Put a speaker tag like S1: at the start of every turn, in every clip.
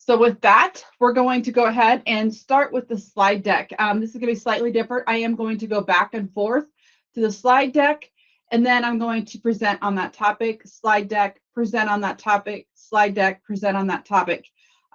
S1: So with that, we're going to go ahead and start with the slide deck. This is going to be slightly different. I am going to go back and forth to the slide deck, and then I'm going to present on that topic, slide deck, present on that topic, slide deck, present on that topic.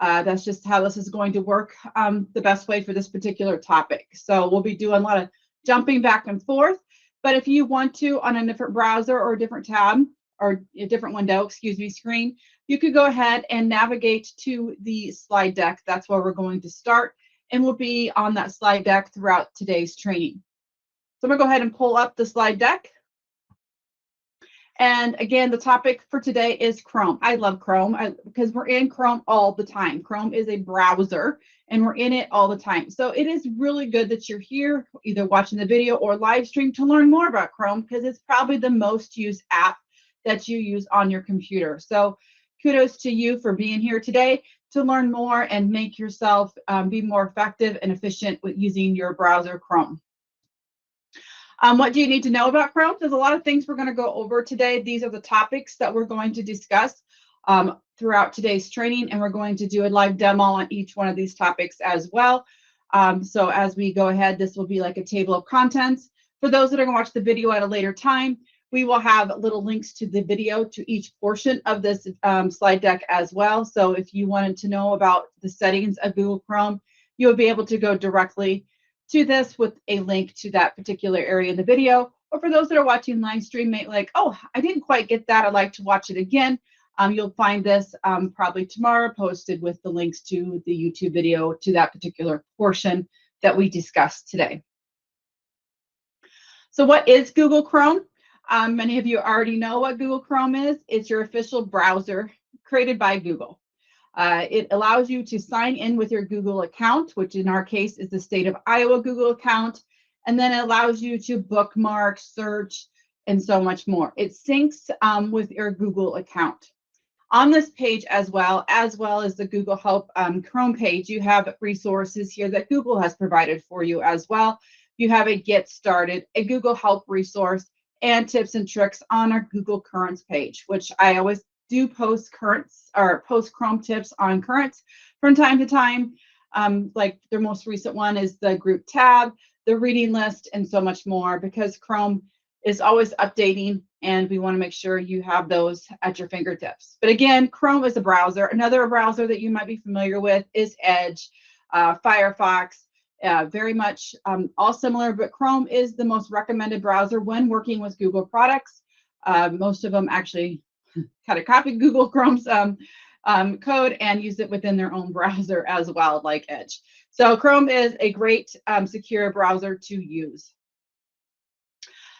S1: That's just how this is going to work the best way for this particular topic. So we'll be doing a lot of jumping back and forth, but if you want to on a different browser or a different tab or a different window, screen, you could go ahead and navigate to the slide deck. That's where we're going to start, and we'll be on that slide deck throughout today's training. So I'm gonna go ahead and pull up the slide deck. And again, the topic for today is Chrome. I love Chrome because we're in Chrome all the time. Chrome is a browser and we're in it all the time. So it is really good that you're here, either watching the video or live stream, to learn more about Chrome, because it's probably the most used app that you use on your computer. So kudos to you for being here today to learn more and make yourself be more effective and efficient with using your browser, Chrome. What do you need to know about Chrome? There's a lot of things we're going to go over today. These are the topics that we're going to discuss throughout today's training, and we're going to do a live demo on each one of these topics as well. So as we go ahead, this will be like a table of contents. For those that are going to watch the video at a later time, we will have little links to the video to each portion of this slide deck as well. So if you wanted to know about the settings of Google Chrome, you'll be able to go directly to this with a link to that particular area in the video. Or for those that are watching live stream, may like, oh, I didn't quite get that, I'd like to watch it again. You'll find this probably tomorrow posted with the links to the YouTube video to that particular portion that we discussed today. So what is Google Chrome? Many of you already know what Google Chrome is. It's your official browser created by Google. It allows you to sign in with your Google account, which in our case is the state of Iowa Google account, and then it allows you to bookmark, search, and so much more. It syncs with your Google account. On this page as well as the Google Help Chrome page, you have resources here that Google has provided for you as well. You have a Get Started, a Google Help resource, and tips and tricks on our Google Currents page, which I always do post currents or post Chrome tips on currents from time to time. Like their most recent one is the group tab, the reading list, and so much more, because Chrome is always updating and we want to make sure you have those at your fingertips. But again, Chrome is a browser. Another browser that you might be familiar with is Edge, Firefox, very much all similar, but Chrome is the most recommended browser when working with Google products. Most of them actually kind of copy Google Chrome's code and use it within their own browser as well, like Edge. So Chrome is a great secure browser to use.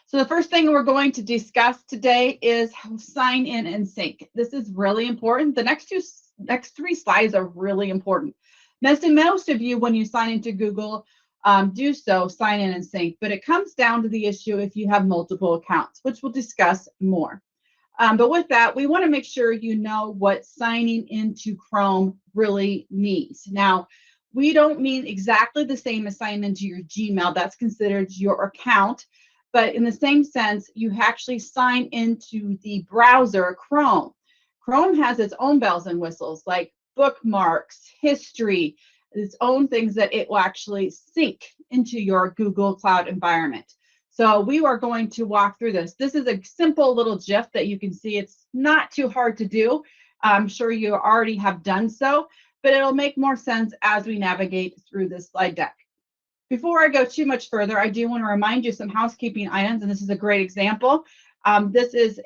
S1: So the first thing we're going to discuss today is how to sign in and sync. This is really important. The next three slides are really important. Most of you, when you sign into Google, do so, sign in and sync, but it comes down to the issue if you have multiple accounts, which we'll discuss more. But with that, we want to make sure you know what signing into Chrome really means. Now, we don't mean exactly the same as signing into your Gmail. That's considered your account. But in the same sense, you actually sign into the browser Chrome. Chrome has its own bells and whistles, like bookmarks, history, its own things that it will actually sync into your Google Cloud environment. So we are going to walk through this. This is a simple little GIF that you can see. It's not too hard to do. I'm sure you already have done so, but it'll make more sense as we navigate through this slide deck. Before I go too much further, I do want to remind you some housekeeping items, and this is a great example. This is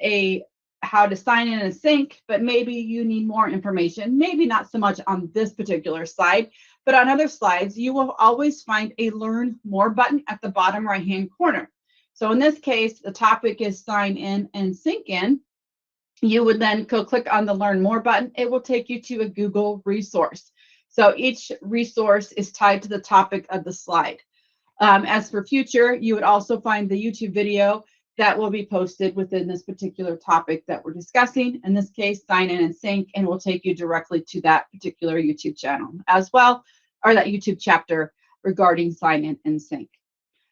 S1: how to sign in and sync, but maybe you need more information, maybe not so much on this particular slide, but on other slides, you will always find a Learn More button at the bottom right-hand corner. So in this case, the topic is sign in and sync in. You would then go click on the Learn More button. It will take you to a Google resource. So each resource is tied to the topic of the slide. As for future, you would also find the YouTube video that will be posted within this particular topic that we're discussing. In this case, sign in and sync, and will take you directly to that particular YouTube channel as well, or that YouTube chapter regarding sign in and sync.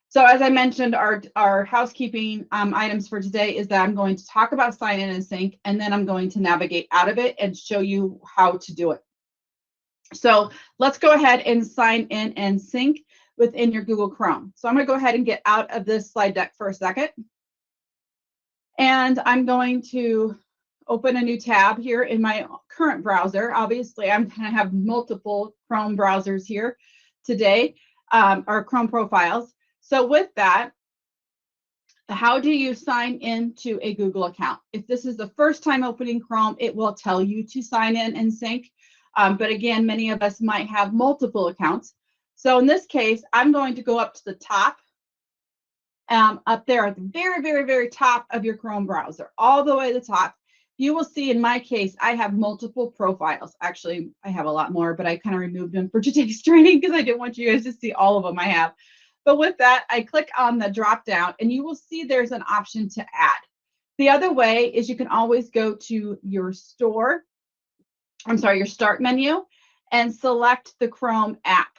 S1: So as I mentioned, our housekeeping items for today is that I'm going to talk about sign in and sync, and then I'm going to navigate out of it and show you how to do it. So let's go ahead and sign in and sync within your Google Chrome. So I'm going to go ahead and get out of this slide deck for a second. And I'm going to open a new tab here in my current browser. Obviously, I'm going to have multiple Chrome browsers here today, or Chrome profiles. So with that, how do you sign into a Google account? If this is the first time opening Chrome, it will tell you to sign in and sync. But again, many of us might have multiple accounts. So in this case, I'm going to go up to the top, up there at the very, very, very top of your Chrome browser, all the way to the top. You will see in my case, I have multiple profiles. Actually, I have a lot more, but I kind of removed them for today's training because I didn't want you guys to see all of them I have. But with that, I click on the drop down and you will see there's an option to add. The other way is you can always go to your your start menu and select the Chrome app.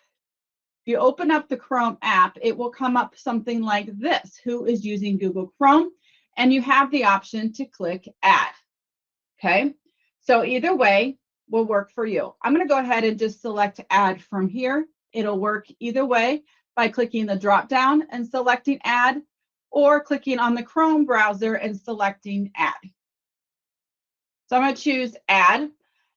S1: If you open up the Chrome app, it will come up something like this: who is using Google Chrome? And you have the option to click add. Okay, so either way will work for you. I'm going to go ahead and just select add from here. It'll work either way by clicking the drop down and selecting add, or clicking on the Chrome browser and selecting add. So I'm going to choose add,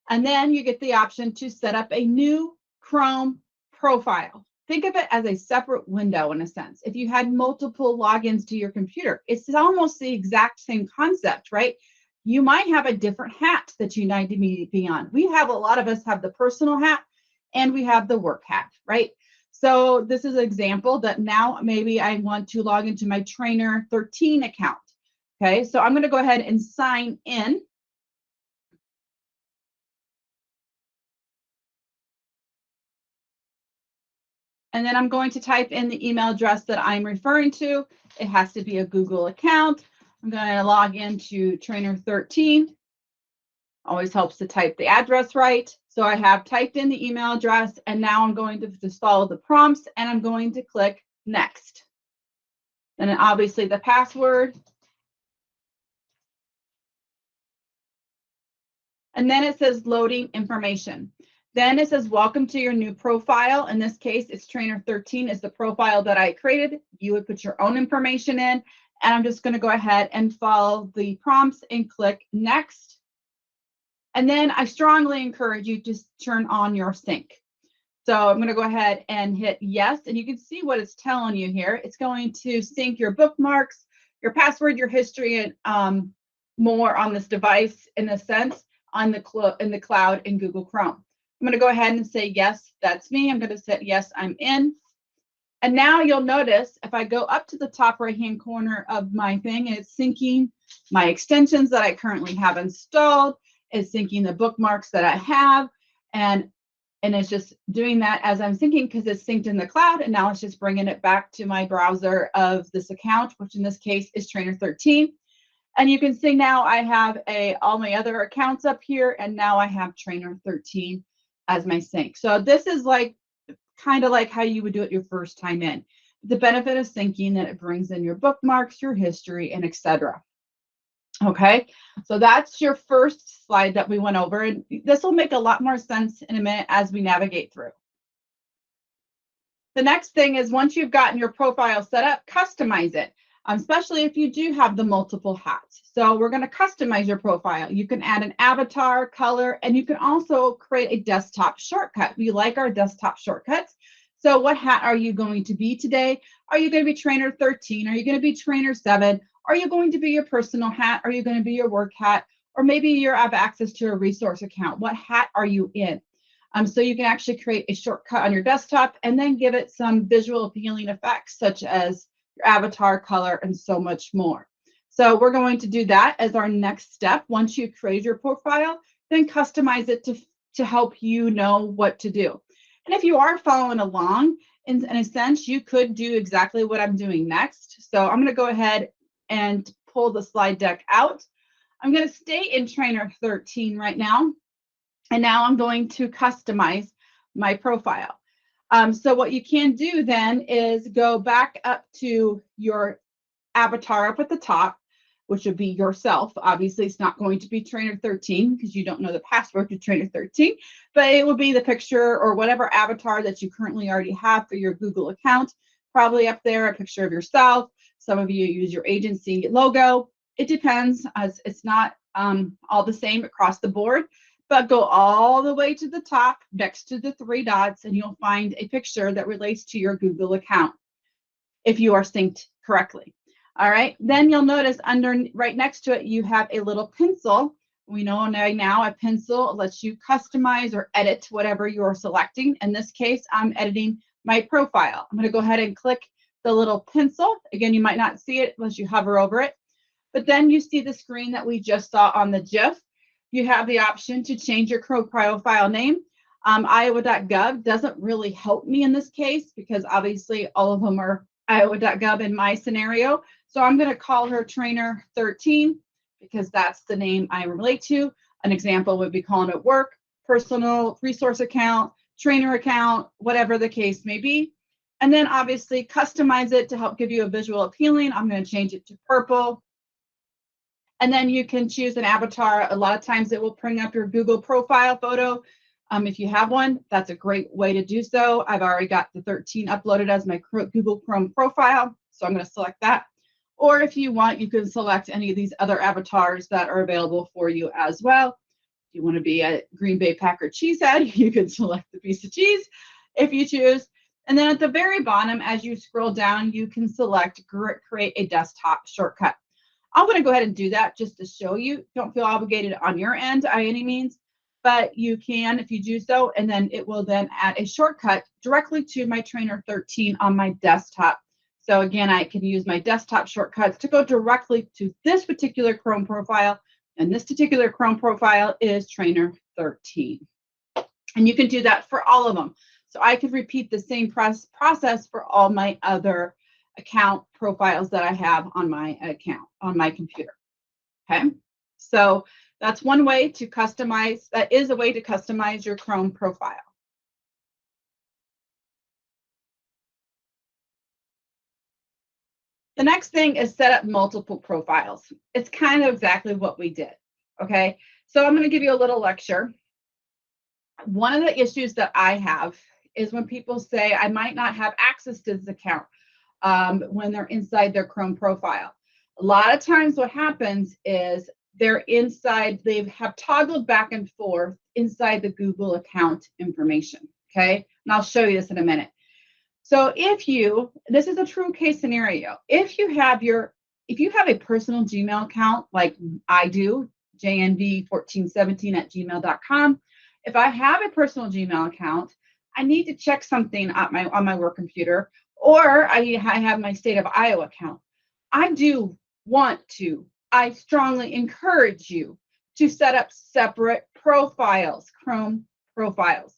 S1: and then you get the option to set up a new Chrome profile. Think of it as a separate window in a sense. If you had multiple logins to your computer, it's almost the exact same concept, right? You might have a different hat that you need to be on. A lot of us have the personal hat and we have the work hat, right? So this is an example that now maybe I want to log into my Trainer 13 account. Okay, so I'm going to go ahead and sign in. And then I'm going to type in the email address that I'm referring to. It has to be a Google account. I'm going to log into Trainer 13. Always helps to type the address right. So I have typed in the email address, and now I'm going to just follow the prompts, and I'm going to click next. And then obviously the password. And then it says loading information. Then it says welcome to your new profile. In this case, it's Trainer 13 is the profile that I created. You would put your own information in, and I'm just going to go ahead and follow the prompts and click next. And then I strongly encourage you to turn on your sync. So I'm going to go ahead and hit yes, and you can see what it's telling you here. It's going to sync your bookmarks, your password, your history, and more on this device in a sense in the cloud in Google Chrome. I'm going to go ahead and say yes, that's me. I'm going to say yes, I'm in. And now you'll notice if I go up to the top right-hand corner of my thing, it's syncing my extensions that I currently have installed. It's syncing the bookmarks that I have, and it's just doing that as I'm syncing because it's synced in the cloud, and now it's just bringing it back to my browser of this account, which in this case is Trainer 13. And you can see now I have all my other accounts up here, and now I have Trainer 13 as my sync. So this is kind of like how you would do it your first time in. The benefit of syncing that it brings in your bookmarks, your history, and etc. Okay, so that's your first slide that we went over, and this will make a lot more sense in a minute as we navigate through. The next thing is once you've gotten your profile set up, customize it, especially if you do have the multiple hats. So we're going to customize your profile. You can add an avatar, color, and you can also create a desktop shortcut. We like our desktop shortcuts. So what hat are you going to be today? Are you going to be Trainer 13? Are you going to be Trainer 7? Are you going to be your personal hat? Are you going to be your work hat? Or maybe you have access to a resource account. What hat are you in? So you can actually create a shortcut on your desktop and then give it some visual appealing effects such as your avatar, color, and so much more. So we're going to do that as our next step. Once you've created your profile, then customize it to help you know what to do. And if you are following along, in a sense, you could do exactly what I'm doing next. So I'm going to go ahead and pull the slide deck out. I'm going to stay in Trainer 13 right now. And now I'm going to customize my profile. So what you can do then is go back up to your avatar up at the top. which would be yourself. Obviously, it's not going to be trainer 13 because you don't know the password to trainer 13, but it will be the picture or whatever avatar that you currently already have for your Google account. Probably up there, a picture of yourself. Some of you use your agency logo. It depends, as it's not all the same across the board, but go all the way to the top next to the three dots and you'll find a picture that relates to your Google account if you are synced correctly. All right, then you'll notice under right next to it, you have a little pencil. We know now a pencil lets you customize or edit whatever you're selecting. In this case, I'm editing my profile. I'm going to go ahead and click the little pencil. Again, you might not see it unless you hover over it. But then you see the screen that we just saw on the GIF. You have the option to change your profile name. Iowa.gov doesn't really help me in this case because obviously all of them are Iowa.gov in my scenario. So I'm going to call her Trainer 13 because that's the name I relate to. An example would be calling it work, personal resource account, trainer account, whatever the case may be. And then obviously customize it to help give you a visual appealing. I'm going to change it to purple. And then you can choose an avatar. A lot of times it will bring up your Google profile photo. If you have one, that's a great way to do so. I've already got the 13 uploaded as my Google Chrome profile, so I'm going to select that. Or if you want, you can select any of these other avatars that are available for you as well. If you want to be a Green Bay Packer cheesehead, you can select the piece of cheese if you choose. And then at the very bottom, as you scroll down, you can select create a desktop shortcut. I'm going to go ahead and do that just to show you. Don't feel obligated on your end by any means, but you can if you do so, and then it will then add a shortcut directly to my Trainer 13 on my desktop. So again, I can use my desktop shortcuts to go directly to this particular Chrome profile, and this particular Chrome profile is Trainer 13. And you can do that for all of them. So I could repeat the same process for all my other account profiles that I have on my account, on my computer. Okay, so that's one way to customize. That is a way to customize your Chrome profile. The next thing is set up multiple profiles. It's kind of exactly what we did. Okay, so I'm going to give you a little lecture. One of the issues that I have is when people say I might not have access to this account when they're inside their Chrome profile. A lot of times what happens is they're inside, they have toggled back and forth inside the Google account information, okay? And I'll show you this in a minute. So if you, this is a true case scenario, if you have a personal Gmail account like I do, jnv1417@gmail.com, if I have a personal Gmail account, I need to check something on my work computer, or I have my state of Iowa account. I strongly encourage you to set up separate profiles, Chrome profiles.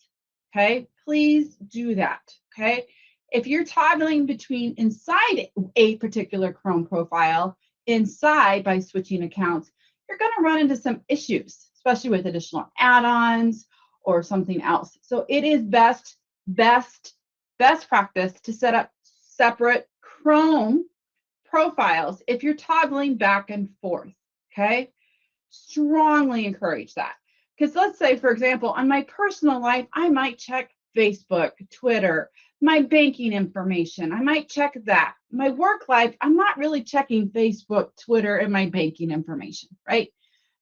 S1: Okay, please do that. Okay, if you're toggling between inside a particular Chrome profile, inside by switching accounts, you're going to run into some issues, especially with additional add-ons or something else. So it is best practice to set up separate Chrome profiles if you're toggling back and forth. Okay, strongly encourage that, because let's say, for example, on my personal life, I might check Facebook, Twitter, my banking information, I might check that. My work life, I'm not really checking Facebook, Twitter, and my banking information, right?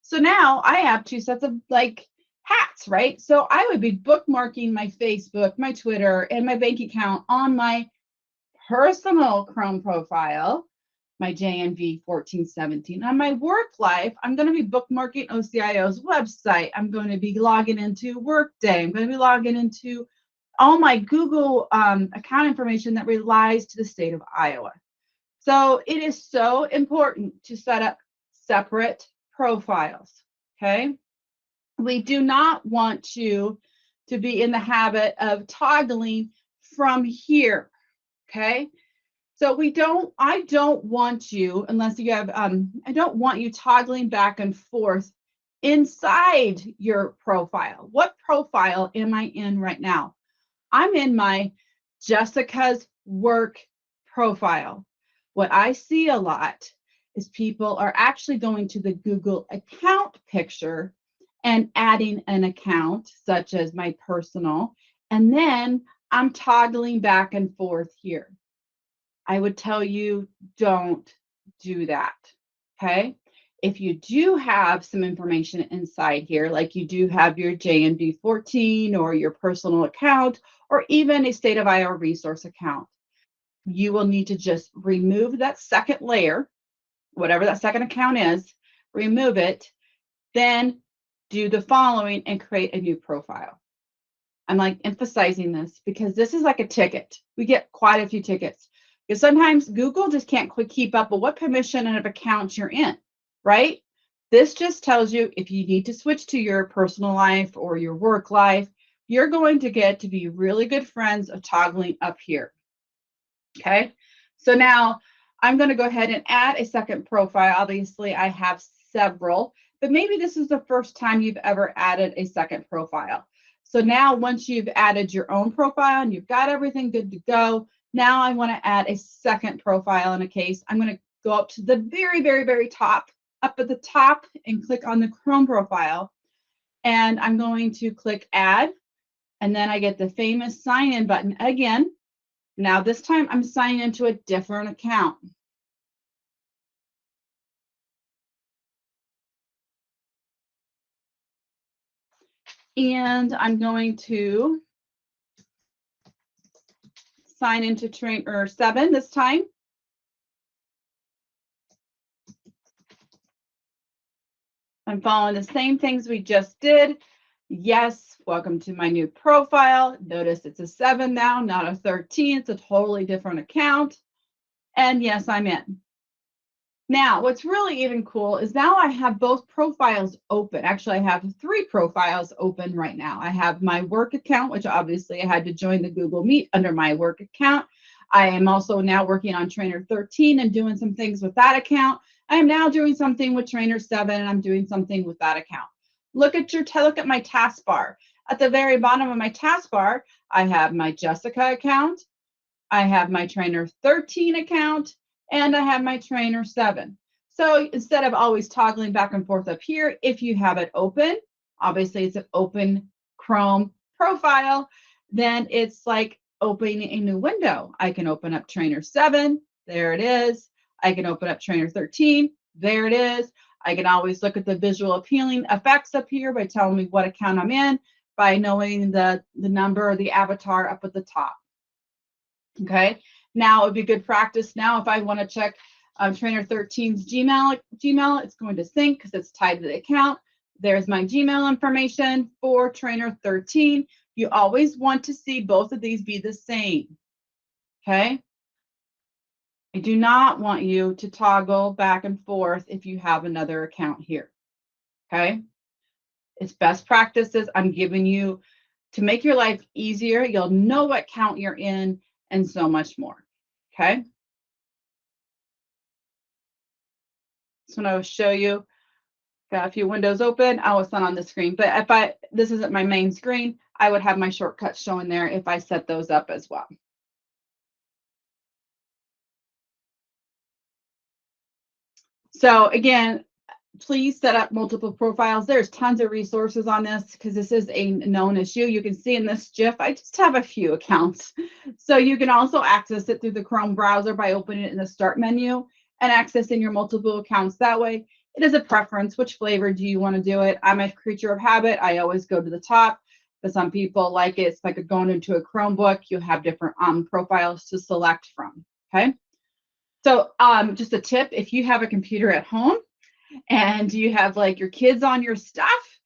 S1: So now I have two sets of like hats, right? So I would be bookmarking my Facebook, my Twitter, and my bank account on my personal Chrome profile, my JNV 1417. On my work life, I'm going to be bookmarking OCIO's website. I'm going to be logging into Workday. I'm going to be logging into all my Google account information that relies to the state of Iowa. So it is so important to set up separate profiles, okay? We do not want you to be in the habit of toggling from here, okay? So I don't want you, unless you have, I don't want you toggling back and forth inside your profile. What profile am I in right now? I'm in my Jessica's work profile. What I see a lot is people are actually going to the Google account picture and adding an account, such as my personal, and then I'm toggling back and forth here. I would tell you, don't do that, okay? If you do have some information inside here, like you do have your JNB 14 or your personal account, or even a State of Iowa resource account, you will need to just remove that second layer, whatever that second account is, remove it, then do the following and create a new profile. I'm like emphasizing this because this is like a ticket. We get quite a few tickets because sometimes Google just can't keep up with what permission and of accounts you're in, right? This just tells you if you need to switch to your personal life or your work life, you're going to get to be really good friends of toggling up here. Okay, so now I'm going to go ahead and add a second profile. Obviously, I have several, but maybe this is the first time you've ever added a second profile. So now once you've added your own profile and you've got everything good to go, now I want to add a second profile in a case. I'm going to go up to the very, very, very top, up at the top and click on the Chrome profile. And I'm going to click add. And then I get the famous sign in button again. Now this time I'm signing into a different account. And I'm going to sign into trainer 7 this time. I'm following the same things we just did. Yes, welcome to my new profile. Notice it's a 7 now, not a 13. It's a totally different account. And yes, I'm in. Now, what's really even cool is now I have both profiles open. Actually, I have 3 profiles open right now. I have my work account, which obviously I had to join the Google Meet under my work account. I am also now working on Trainer 13 and doing some things with that account. I am now doing something with Trainer 7 and I'm doing something with that account. Look at my taskbar. At the very bottom of my taskbar, I have my Jessica account. I have my Trainer 13 account. And I have my Trainer 7. So instead of always toggling back and forth up here, if you have it open, obviously it's an open Chrome profile, then it's like opening a new window. I can open up Trainer 7, there it is. I can open up Trainer 13, there it is. I can always look at the visual appealing effects up here by telling me what account I'm in, by knowing the number or the avatar up at the top. Okay. Now it would be good practice. Now, if I want to check Trainer 13's Gmail, it's going to sync because it's tied to the account. There's my Gmail information for Trainer 13. You always want to see both of these be the same. Okay. I do not want you to toggle back and forth if you have another account here. Okay. It's best practices I'm giving you to make your life easier. You'll know what account you're in and so much more. Okay. So I will show you. Got a few windows open. Oh, it's not on the screen. But if this isn't my main screen, I would have my shortcuts showing there if I set those up as well. So again, please set up multiple profiles. There's tons of resources on this because this is a known issue. You can see in this GIF, I just have a few accounts. So you can also access it through the Chrome browser by opening it in the Start menu and accessing your multiple accounts that way. It is a preference. Which flavor do you want to do it? I'm a creature of habit. I always go to the top, but some people like it. It's like going into a Chromebook. You have different profiles to select from. Okay. So just a tip, if you have a computer at home and you have like your kids on your stuff,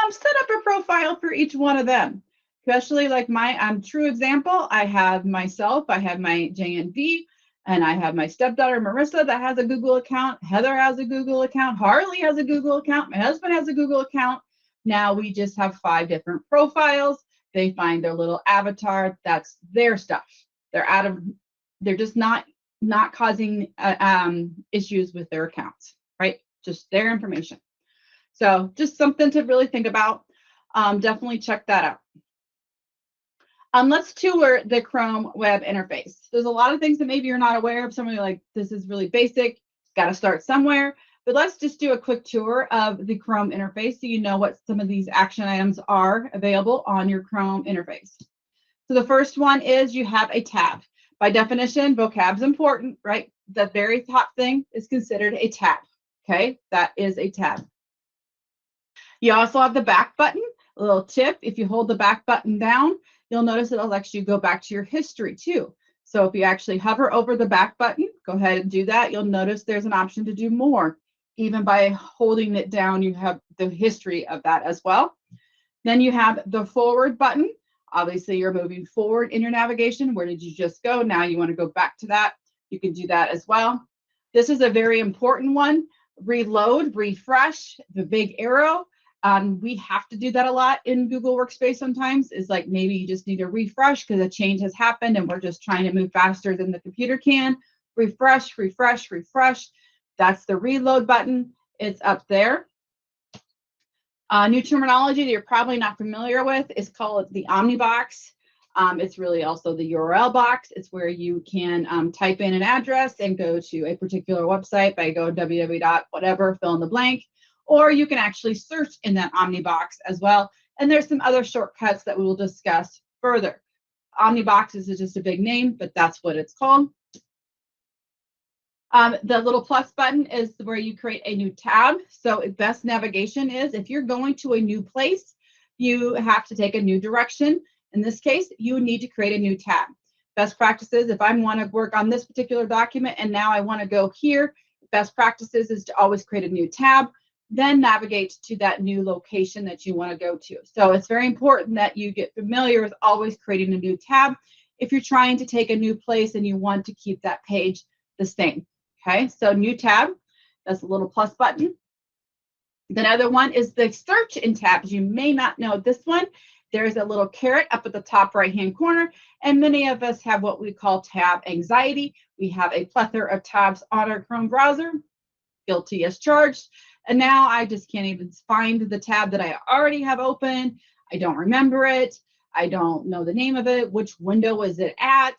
S1: set up a profile for each one of them. Especially like my true example, I have myself, I have my JNV, and I have my stepdaughter, Marissa, that has a Google account. Heather has a Google account. Harley has a Google account. My husband has a Google account. Now we just have 5 different profiles. They find their little avatar. That's their stuff. They're just not causing issues with their accounts, right? Just their information. So just something to really think about. Definitely check that out. Let's tour the Chrome web interface. There's a lot of things that maybe you're not aware of. Some of you are like, this is really basic. got to start somewhere. But let's just do a quick tour of the Chrome interface so you know what some of these action items are available on your Chrome interface. So the first one is you have a tab. By definition, vocab's important, right? The very top thing is considered a tab. Okay, that is a tab. You also have the back button. A little tip, if you hold the back button down, you'll notice it'll actually go back to your history too. So if you actually hover over the back button, go ahead and do that. You'll notice there's an option to do more. Even by holding it down, you have the history of that as well. Then you have the forward button. Obviously, you're moving forward in your navigation. Where did you just go? Now you want to go back to that. You can do that as well. This is a very important one. Reload, refresh, the big arrow. We have to do that a lot in Google Workspace sometimes. Is like maybe you just need to refresh because a change has happened and we're just trying to move faster than the computer can. Refresh, refresh, refresh. That's the reload button. It's up there. New terminology that you're probably not familiar with is called the Omnibox. It's really also the URL box. It's where you can type in an address and go to a particular website by go www. whatever, fill in the blank. Or you can actually search in that Omnibox as well. And there's some other shortcuts that we will discuss further. Omnibox is just a big name, but that's what it's called. The little plus button is where you create a new tab. So best navigation is if you're going to a new place, you have to take a new direction. In this case, you need to create a new tab. Best practices, if I want to work on this particular document and now I want to go here, best practices is to always create a new tab, then navigate to that new location that you want to go to. So it's very important that you get familiar with always creating a new tab if you're trying to take a new place and you want to keep that page the same. Okay, so new tab, that's a little plus button. The other one is the search in tabs. You may not know this one. There's a little caret up at the top right-hand corner, and many of us have what we call tab anxiety. We have a plethora of tabs on our Chrome browser, guilty as charged, and now I just can't even find the tab that I already have open. I don't remember it. I don't know the name of it. Which window is it at?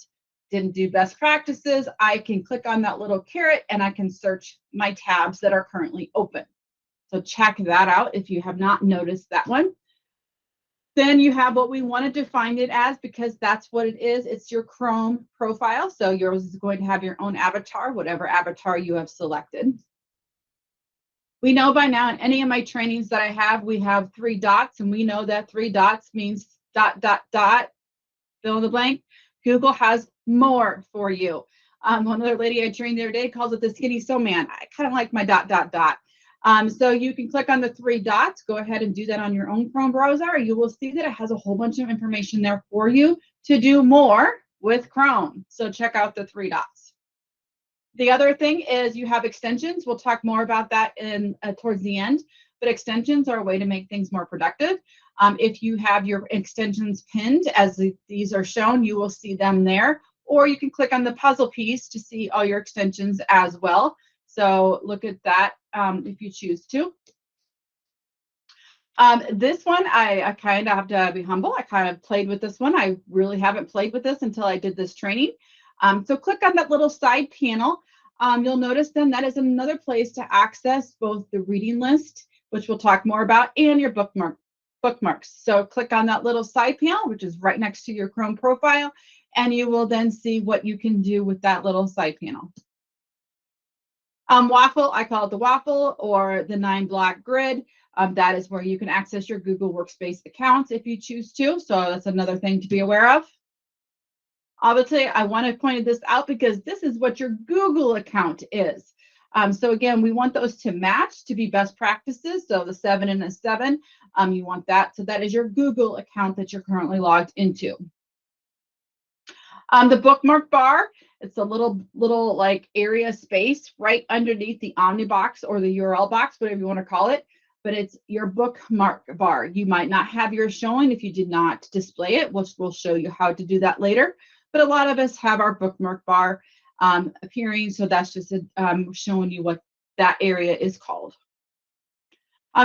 S1: Didn't do best practices. I can click on that little caret and I can search my tabs that are currently open. So check that out if you have not noticed that one. Then you have what we want to define it as, because that's what it is. It's your Chrome profile. So yours is going to have your own avatar, whatever avatar you have selected. We know by now in any of my trainings that I have, we have 3 dots, and we know that 3 dots means ... fill in the blank. Google has more for you. One other lady I trained the other day calls it the skinny sew man. I kind of like my ... So you can click on the 3 dots. Go ahead and do that on your own Chrome browser. You will see that it has a whole bunch of information there for you to do more with Chrome. So check out the 3 dots. The other thing is you have extensions. We'll talk more about that in towards the end, but extensions are a way to make things more productive. If you have your extensions pinned, as these are shown, you will see them there, or you can click on the puzzle piece to see all your extensions as well. So look at that if you choose to. This one, I kind of have to be humble. I kind of played with this one. I really haven't played with this until I did this training. So click on that little side panel. You'll notice then that is another place to access both the reading list, which we'll talk more about, and your bookmarks. So click on that little side panel, which is right next to your Chrome profile, and you will then see what you can do with that little side panel. Waffle, I call it the waffle or the 9-block grid. That is where you can access your Google Workspace accounts if you choose to. So that's another thing to be aware of. Obviously, I want to point this out because this is what your Google account is. So again, we want those to match to be best practices. So the 7 and a 7, you want that. So that is your Google account that you're currently logged into. The bookmark bar, it's a little like area space right underneath the Omnibox or the URL box, whatever you want to call it. But it's your bookmark bar. You might not have yours showing if you did not display it, which we'll show you how to do that later. But a lot of us have our bookmark bar appearing, so that's just showing you what that area is called.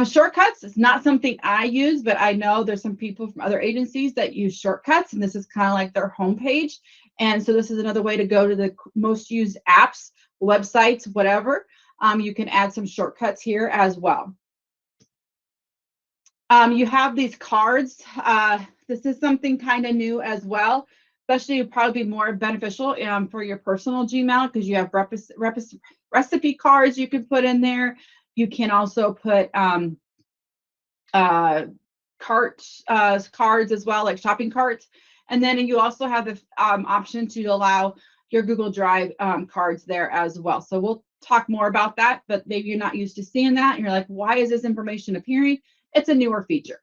S1: Shortcuts is not something I use, but I know there's some people from other agencies that use shortcuts, and this is kind of like their homepage. And so this is another way to go to the most used apps, websites, whatever. You can add some shortcuts here as well. You have these cards. This is something kind of new as well, especially probably more beneficial for your personal Gmail because you have recipe cards you can put in there. You can also put cards as well, like shopping carts. And then you also have the option to allow your Google Drive cards there as well. So we'll talk more about that, but maybe you're not used to seeing that. And you're like, why is this information appearing? It's a newer feature.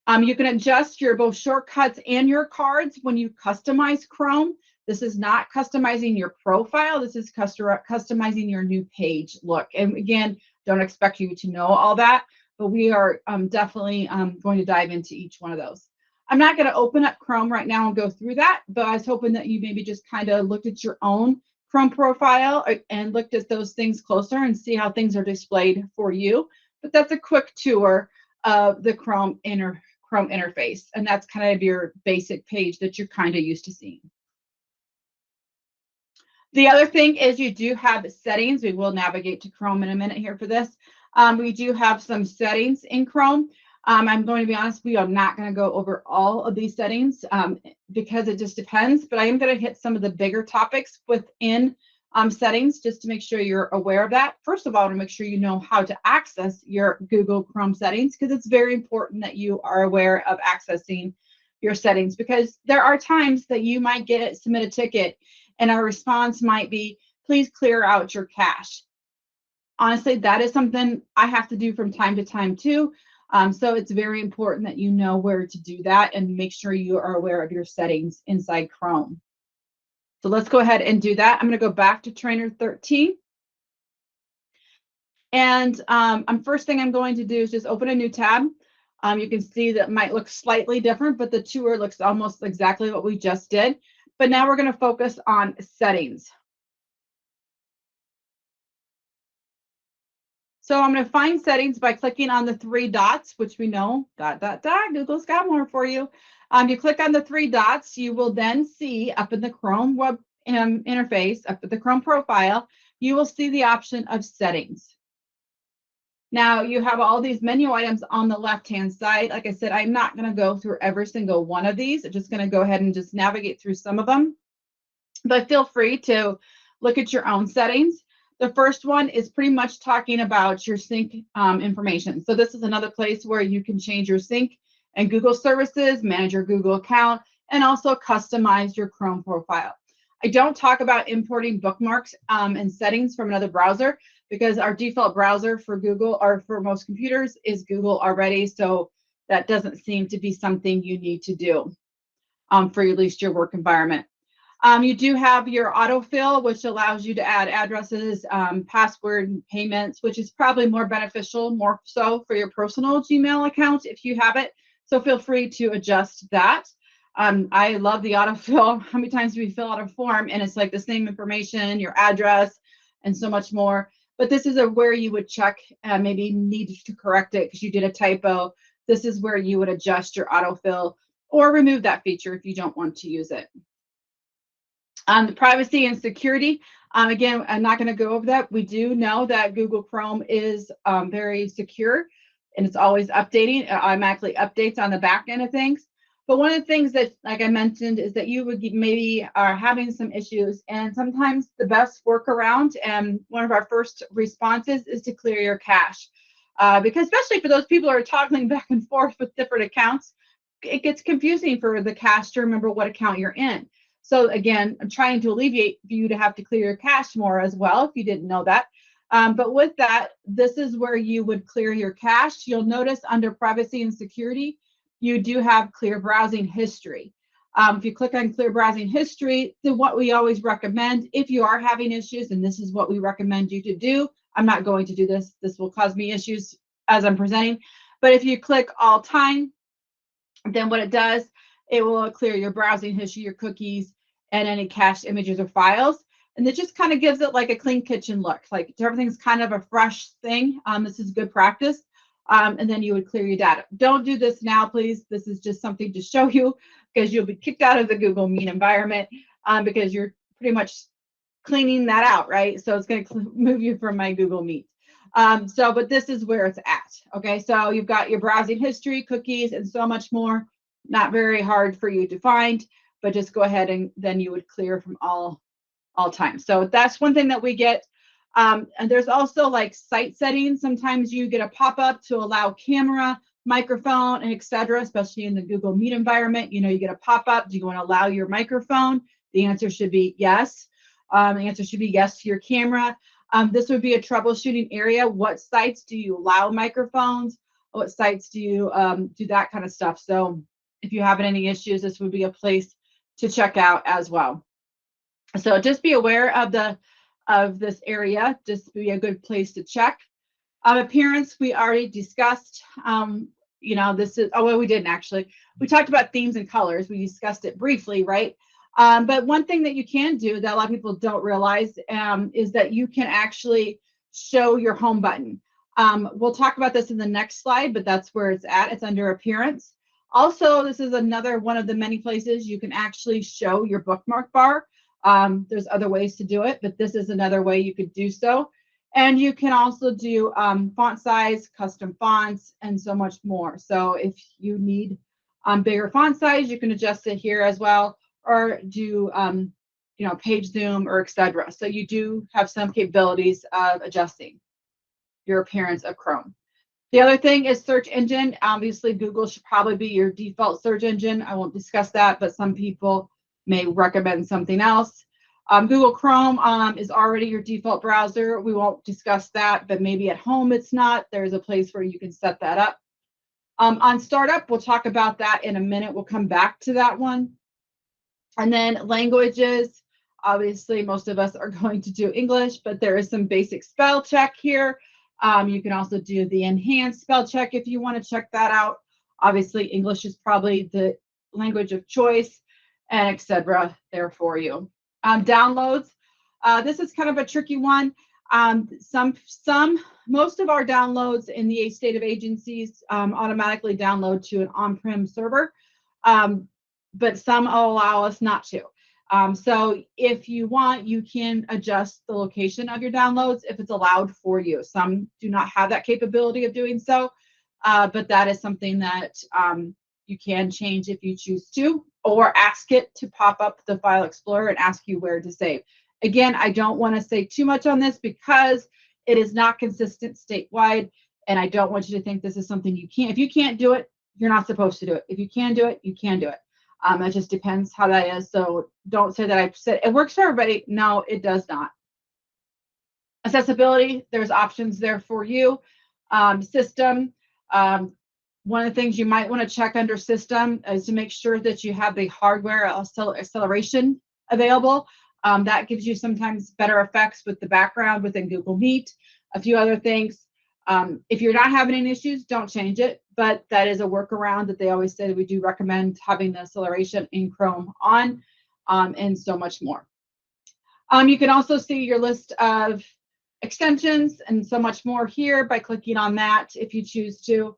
S1: You can adjust your both shortcuts and your cards when you customize Chrome. This is not customizing your profile. This is customizing your new page look. And again, don't expect you to know all that, but we are definitely going to dive into each one of those. I'm not going to open up Chrome right now and go through that, but I was hoping that you maybe just kind of looked at your own Chrome profile and looked at those things closer and see how things are displayed for you. But that's a quick tour of the Chrome interface, and that's kind of your basic page that you're kind of used to seeing. The other thing is you do have settings. We will navigate to Chrome in a minute here for this. We do have some settings in Chrome. I'm going to be honest, we are not going to go over all of these settings because it just depends, but I am going to hit some of the bigger topics within settings just to make sure you're aware of that. First of all, to make sure you know how to access your Google Chrome settings, because it's very important that you are aware of accessing your settings, because there are times that you might submit a ticket and our response might be, please clear out your cache. Honestly, that is something I have to do from time to time too. So it's very important that you know where to do that and make sure you are aware of your settings inside Chrome. So let's go ahead and do that. I'm going to go back to Trainer 13. And first thing I'm going to do is just open a new tab. You can see that might look slightly different, but the tour looks almost exactly what we just did. But now we're going to focus on settings. So I'm going to find settings by clicking on the three dots, which we know, Google's got more for you. You click on the three dots, you will then see up in the Chrome web interface, up at the Chrome profile, you will see the option of settings. Now you have all these menu items on the left-hand side. Like I said, I'm not going to go through every single one of these. I'm just going to go ahead and just navigate through some of them. But feel free to look at your own settings. The first one is pretty much talking about your sync information. So this is another place where you can change your sync and Google services, manage your Google account, and also customize your Chrome profile. I don't talk about importing bookmarks and settings from another browser because our default browser for Google or for most computers is Google already. So that doesn't seem to be something you need to do for at least your work environment. You do have your autofill, which allows you to add addresses, password, payments, which is probably more beneficial, more so for your personal Gmail account if you have it. So feel free to adjust that. I love the autofill. How many times do we fill out a form and it's like the same information, your address, and so much more. But this is where you would check, maybe need to correct it because you did a typo. This is where you would adjust your autofill or remove that feature if you don't want to use it. The privacy and security, again, I'm not going to go over that. We do know that Google Chrome is very secure and it's always updating. It automatically updates on the back end of things. But one of the things that, like I mentioned, is that you would maybe are having some issues, and sometimes the best workaround and one of our first responses is to clear your cache. Because especially for those people who are toggling back and forth with different accounts, it gets confusing for the cache to remember what account you're in. So again, I'm trying to alleviate for you to have to clear your cache more as well, if you didn't know that. But with that, this is where you would clear your cache. You'll notice under privacy and security, you do have clear browsing history. If you click on clear browsing history, then what we always recommend, if you are having issues, and this is what we recommend you to do, I'm not going to do this. This will cause me issues as I'm presenting. But if you click all time, then what it does, it will clear your browsing history, your cookies, and any cached images or files. And it just kind of gives it like a clean kitchen look, like everything's kind of a fresh thing. This is good practice. And then you would clear your data. Don't do this now, please. This is just something to show you because you'll be kicked out of the Google Meet environment because you're pretty much cleaning that out, right? So it's going to move you from my Google Meet. But this is where it's at. Okay, so you've got your browsing history, cookies, and so much more. Not very hard for you to find, but just go ahead and then you would clear from all time. So that's one thing that we get. And there's also like site settings. Sometimes you get a pop-up to allow camera, microphone, and etc. Especially in the Google Meet environment. You know, you get a pop-up. Do you want to allow your microphone? The answer should be yes. The answer should be yes to your camera. This would be a troubleshooting area. What sites do you allow microphones? What sites do you do that kind of stuff? So if you have any issues, this would be a place to check out as well. So just be aware of this area. Just be a good place to check. Appearance, we already discussed. You know, this is, oh, well, we didn't actually. We talked about themes and colors. We discussed it briefly, right? But one thing that you can do that a lot of people don't realize is that you can actually show your home button. We'll talk about this in the next slide, but that's where it's at. It's under appearance. Also, this is another one of the many places you can actually show your bookmark bar. There's other ways to do it, but this is another way you could do so. And you can also do font size, custom fonts, and so much more. So if you need bigger font size, you can adjust it here as well, or do you know, page zoom or etc. So you do have some capabilities of adjusting your appearance of Chrome. The other thing is search engine. Obviously, Google should probably be your default search engine. I won't discuss that, but some people may recommend something else. Google Chrome is already your default browser. We won't discuss that, but maybe at home it's not. There's a place where you can set that up. On startup, we'll talk about that in a minute. We'll come back to that one. And then languages. Obviously, most of us are going to do English, but there is some basic spell check here. You can also do the enhanced spell check if you want to check that out. Obviously, English is probably the language of choice, and etc. there for you. Downloads. This is kind of a tricky one. Most of our downloads in the state of agencies automatically download to an on-prem server, but some allow us not to. So if you want, you can adjust the location of your downloads if it's allowed for you. Some do not have that capability of doing so, but that is something that you can change if you choose to, or ask it to pop up the File Explorer and ask you where to save. Again, I don't want to say too much on this because it is not consistent statewide, and I don't want you to think this is something you can't. If you can't do it, you're not supposed to do it. If you can do it, you can do it. It just depends how that is. So don't say that I said it works for everybody. No, it does not. Accessibility, there's options there for you. System, one of the things you might want to check under system is to make sure that you have the hardware acceleration available. That gives you sometimes better effects with the background within Google Meet. A few other things. If you're not having any issues, don't change it, but that is a workaround that they always say that we do recommend having the acceleration in Chrome on, and so much more. You can also see your list of extensions and so much more here by clicking on that if you choose to.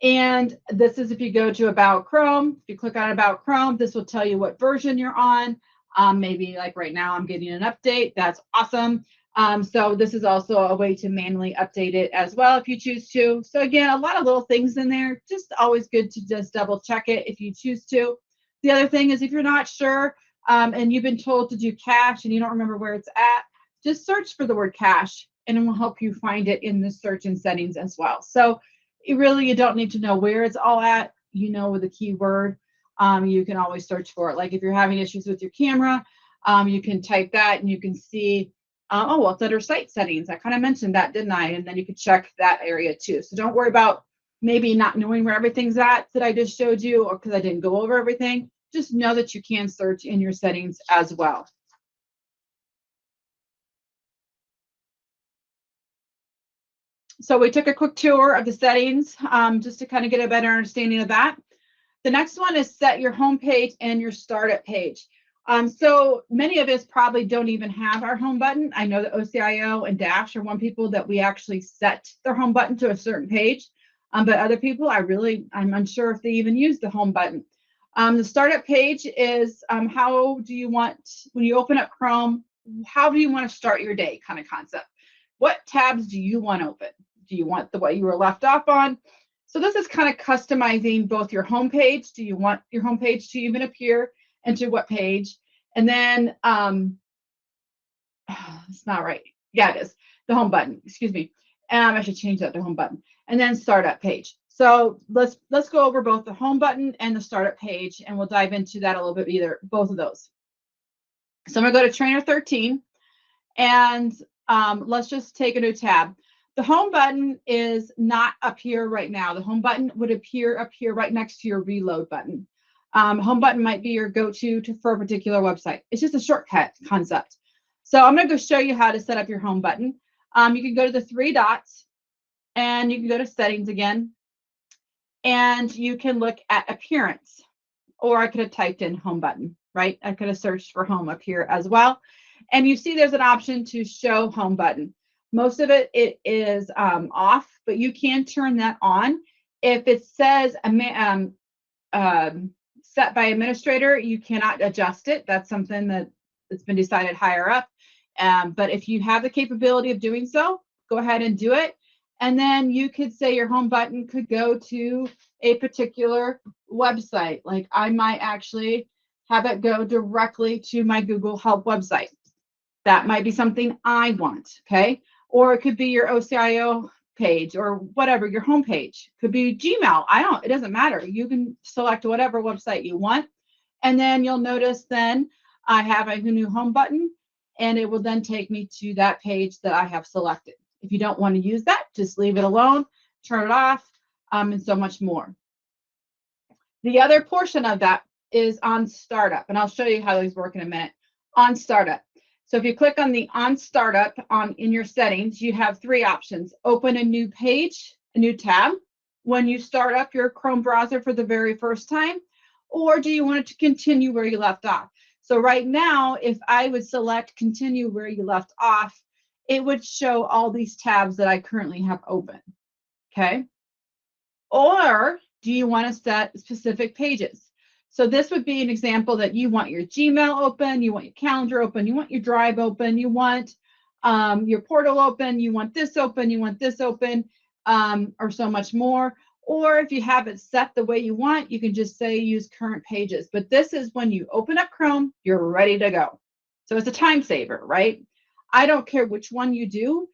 S1: And this is if you go to About Chrome. If you click on About Chrome, this will tell you what version you're on. Maybe like right now I'm getting an update. That's awesome. So this is also a way to manually update it as well if you choose to. So again, a lot of little things in there. Just always good to just double check it if you choose to. The other thing is if you're not sure and you've been told to do cache and you don't remember where it's at, just search for the word cache and it will help you find it in the search and settings as well. So you don't need to know where it's all at. You know, with a keyword, you can always search for it. Like if you're having issues with your camera, you can type that and you can see, oh, well, it's under site settings. I kind of mentioned that, didn't I? And then you can check that area too. So don't worry about maybe not knowing where everything's at that I just showed you, or because I didn't go over everything. Just know that you can search in your settings as well. So we took a quick tour of the settings just to kind of get a better understanding of that. The next one is set your home page and your startup page. So many of us probably don't even have our home button. I know that OCIO and Dash are one people that we actually set their home button to a certain page, but other people, I'm unsure if they even use the home button. The startup page is how do you want, when you open up Chrome, how do you want to start your day kind of concept. What tabs do you want open? Do you want the way you were left off on? So this is kind of customizing both your home page. Do you want your home page to even appear, and to what page? And then, it's not right. Yeah, it is. The home button, excuse me. I should change that to home button. And then startup page. So let's go over both the home button and the startup page, and we'll dive into that a little bit, both of those. So I'm gonna go to Trainer 13, and let's just take a new tab. The home button is not up here right now. The home button would appear up here right next to your reload button. Home button might be your go-to for a particular website. It's just a shortcut concept. So I'm going to go show you how to set up your home button. You can go to the 3 dots, and you can go to settings again, and you can look at appearance, or I could have typed in home button, right? I could have searched for home up here as well. And you see there's an option to show home button. Most of it is off, but you can turn that on. If it says set by administrator, you cannot adjust it. That's something that's been decided higher up. But if you have the capability of doing so, go ahead and do it. And then you could say your home button could go to a particular website. Like I might actually have it go directly to my Google Help website. That might be something I want, okay? Or it could be your OCIO page, or whatever, your home page. Could be Gmail. It doesn't matter. You can select whatever website you want. And then you'll notice then I have a new home button, and it will then take me to that page that I have selected. If you don't want to use that, just leave it alone, turn it off, and so much more. The other portion of that is on startup, and I'll show you how these work in a minute. On startup. So if you click on the on startup in your settings, you have 3 options. Open a new page, a new tab, when you start up your Chrome browser for the very first time, or do you want it to continue where you left off? So right now, if I would select continue where you left off, it would show all these tabs that I currently have open, okay? Or do you want to set specific pages? So this would be an example that you want your Gmail open, you want your calendar open, you want your Drive open, you want your portal open, you want this open, you want this open, or so much more. Or if you have it set the way you want, you can just say use current pages. But this is when you open up Chrome, you're ready to go. So it's a time saver, right? I don't care which one you do.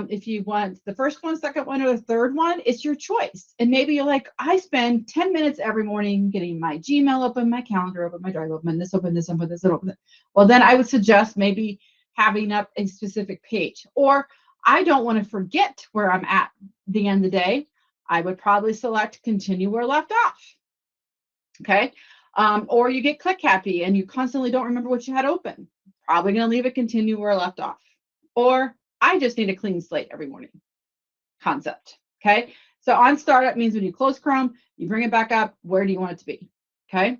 S1: If you want the first one, second one, or the third one, it's your choice. And maybe you're like, I spend 10 minutes every morning getting my Gmail open, my calendar open, my Drive open, this open, this open, this open. Well, then I would suggest maybe having up a specific page. Or I don't want to forget where I'm at the end of the day. I would probably select continue where left off. Okay. Or you get click happy and you constantly don't remember what you had open. Probably going to leave it continue where left off. Or I just need a clean slate every morning concept. Okay. So on startup means when you close Chrome, you bring it back up. Where do you want it to be? Okay.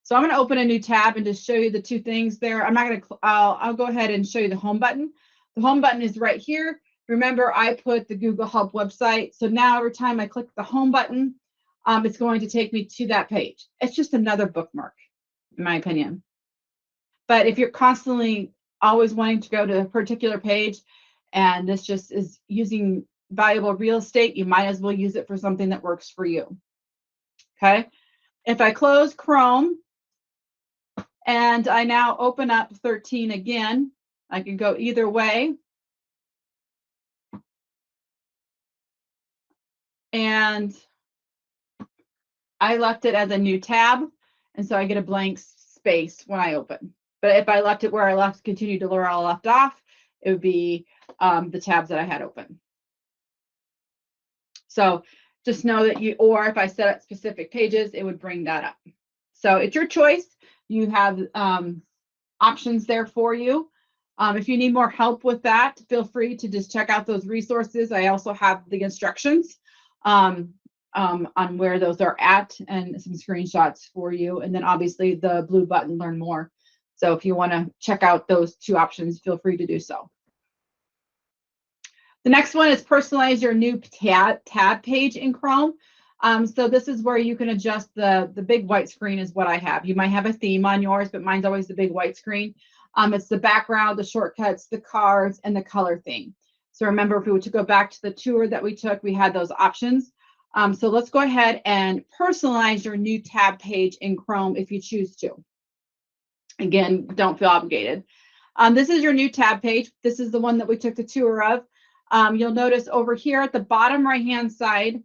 S1: So I'm going to open a new tab and just show you the 2 things there. I'm not going to, I'll go ahead and show you the home button. The home button is right here. Remember, I put the Google Help website. So now every time I click the home button, it's going to take me to that page. It's just another bookmark, in my opinion. But if you're constantly always wanting to go to a particular page, and this just is using valuable real estate, you might as well use it for something that works for you. Okay. If I close Chrome and I now open up 13 again, I can go either way. And I left it as a new tab. And so I get a blank space when I open. But if I left it where I continued to where I left off, it would be the tabs that I had open. So just know that or if I set up specific pages, it would bring that up. So it's your choice. You have options there for you. If you need more help with that, feel free to just check out those resources. I also have the instructions on where those are at and some screenshots for you. And then obviously the blue button, learn more. So if you want to check out those 2 options, feel free to do so. The next one is personalize your new tab page in Chrome. So this is where you can adjust the big white screen is what I have. You might have a theme on yours, but mine's always the big white screen. It's the background, the shortcuts, the cards, and the color theme. So remember, if we were to go back to the tour that we took, we had those options. So let's go ahead and personalize your new tab page in Chrome if you choose to. Again, don't feel obligated. This is your new tab page. This is the one that we took the tour of. You'll notice over here at the bottom right-hand side,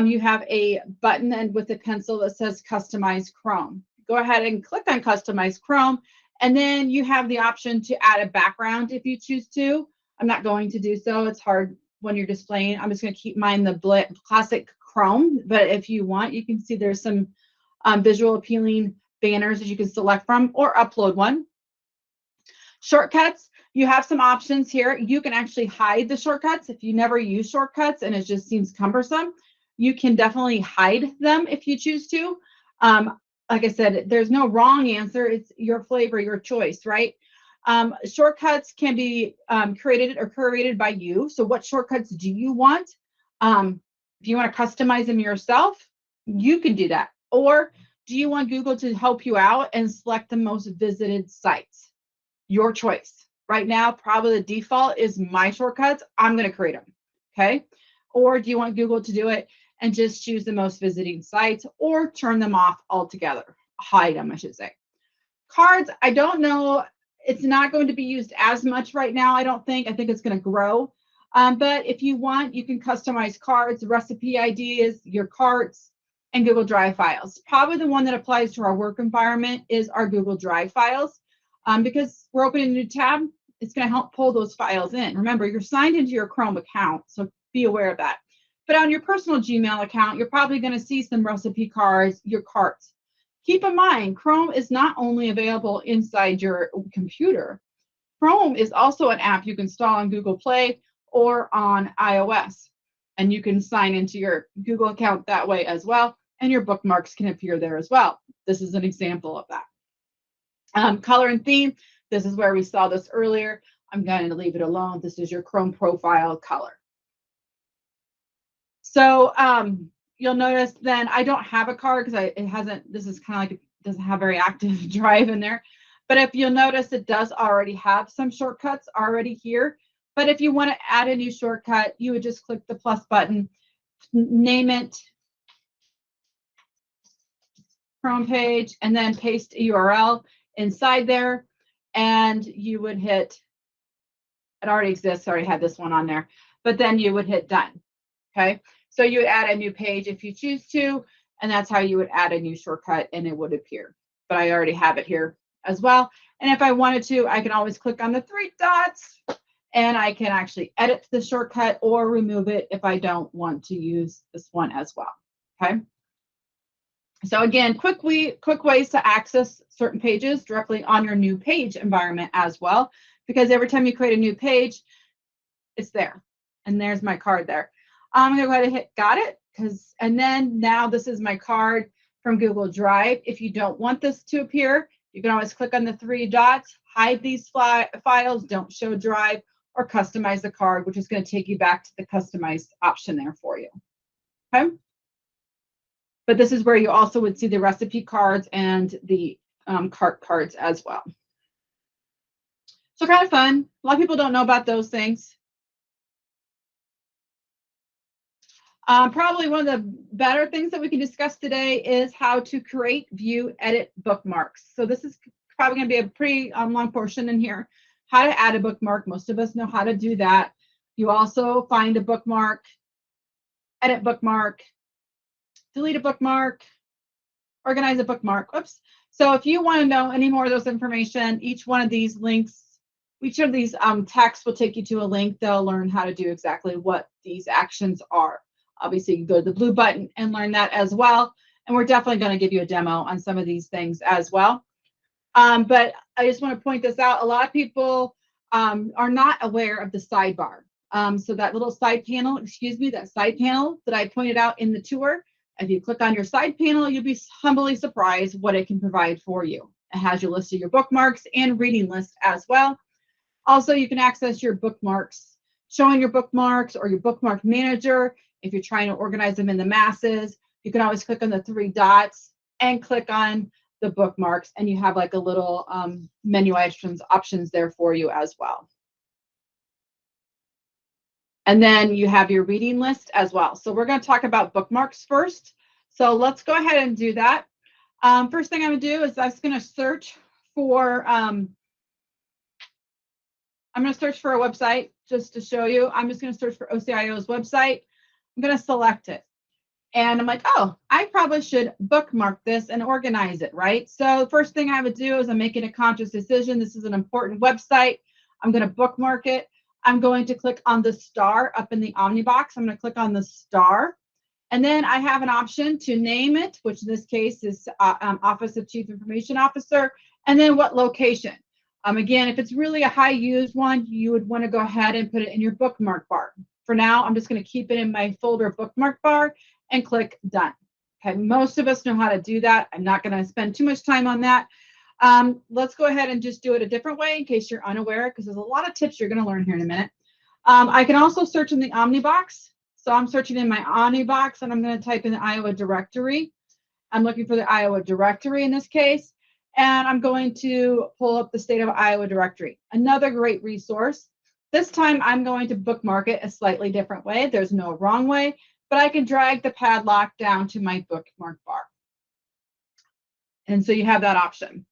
S1: you have a button and with a pencil that says Customize Chrome. Go ahead and click on Customize Chrome, and then you have the option to add a background if you choose to. I'm not going to do so. It's hard when you're displaying. I'm just going to keep mine the classic Chrome, but if you want, you can see there's some visual appealing banners that you can select from or upload one. Shortcuts, you have some options here. You can actually hide the shortcuts. If you never use shortcuts and it just seems cumbersome, you can definitely hide them if you choose to. Like I said, there's no wrong answer. It's your flavor, your choice, right? Shortcuts can be created or curated by you. So what shortcuts do you want? If you want to customize them yourself, you can do that. Or do you want Google to help you out and select the most visited sites? Your choice. Right now, probably the default is my shortcuts. I'm going to create them. Okay. Or do you want Google to do it and just choose the most visiting sites or turn them off altogether? Hide them, I should say. Cards, I don't know. It's not going to be used as much right now, I don't think. I think it's going to grow. But if you want, you can customize cards, recipe ideas, your carts, and Google Drive files. Probably the one that applies to our work environment is our Google Drive files. Because we're opening a new tab, it's going to help pull those files in. Remember, you're signed into your Chrome account, so be aware of that. But on your personal Gmail account, you're probably going to see some recipe cards, your carts. Keep in mind, Chrome is not only available inside your computer. Chrome is also an app you can install on Google Play or on iOS. And you can sign into your Google account that way as well. And your bookmarks can appear there as well. This is an example of that. Color and theme, this is where we saw this earlier. I'm going to leave it alone. This is your Chrome profile color. So you'll notice then I don't have a card because it hasn't, this is kind of like, it doesn't have very active drive in there. But if you'll notice, it does already have some shortcuts already here. But if you want to add a new shortcut, you would just click the plus button, name it Chrome page, and then paste a URL inside there. And you would hit, it already exists, already had this one on there, but then you would hit done. Okay. So you would add a new page if you choose to, and that's how you would add a new shortcut and it would appear. But I already have it here as well. And if I wanted to, I can always click on the 3 dots and I can actually edit the shortcut or remove it if I don't want to use this one as well. Okay. So again, quick ways to access certain pages directly on your new page environment as well, because every time you create a new page, it's there. And there's my card there. I'm going to go ahead and hit got it, and then now this is my card from Google Drive. If you don't want this to appear, you can always click on the 3 dots, hide these files, don't show Drive, or customize the card, which is going to take you back to the customized option there for you. Okay. But this is where you also would see the recipe cards and the cart cards as well. So kind of fun. A lot of people don't know about those things. Probably one of the better things that we can discuss today is how to create, view, edit bookmarks. So this is probably going to be a pretty long portion in here. How to add a bookmark. Most of us know how to do that. You also find a bookmark, edit bookmark, delete a bookmark, organize a bookmark. Whoops. So if you want to know any more of those information, each one of these links, each of these texts will take you to a link. They'll learn how to do exactly what these actions are. Obviously, you can go to the blue button and learn that as well. And we're definitely going to give you a demo on some of these things as well. But I just want to point this out. A lot of people are not aware of the sidebar. So that little side panel, that side panel that I pointed out in the tour, if you click on your side panel, you'll be humbly surprised what it can provide for you. It has your list of your bookmarks and reading list as well. Also, you can access your bookmarks, showing your bookmarks or your bookmark manager if you're trying to organize them in the masses. you can always click on the 3 dots and click on the bookmarks, and you have like a little menu options there for you as well. And then you have your reading list as well. So we're going to talk about bookmarks first. So let's go ahead and do that. First thing I'm going to do is I'm going to search for a website just to show you. I'm just going to search for OCIO's website. I'm going to select it. And I'm like, oh, I probably should bookmark this and organize it, right? So first thing I would do is I'm making a conscious decision. This is an important website. I'm going to bookmark it. I'm going to click on the star up in the Omnibox. I'm going to click on the star. And then I have an option to name it, which in this case is Office of Chief Information Officer, and then what location. Again, if it's really a high used one, you would want to go ahead and put it in your bookmark bar. For now, I'm just going to keep it in my folder bookmark bar and click done. Okay, most of us know how to do that. I'm not going to spend too much time on that. Let's go ahead and just do it a different way in case you're unaware, because there's a lot of tips you're going to learn here in a minute. I can also search in the Omnibox. So I'm searching in my Omnibox, and I'm going to type in the Iowa directory. I'm looking for the Iowa directory in this case, and I'm going to pull up the state of Iowa directory. Another great resource. This time I'm going to bookmark it a slightly different way. There's no wrong way, but I can drag the padlock down to my bookmark bar. And so you have that option.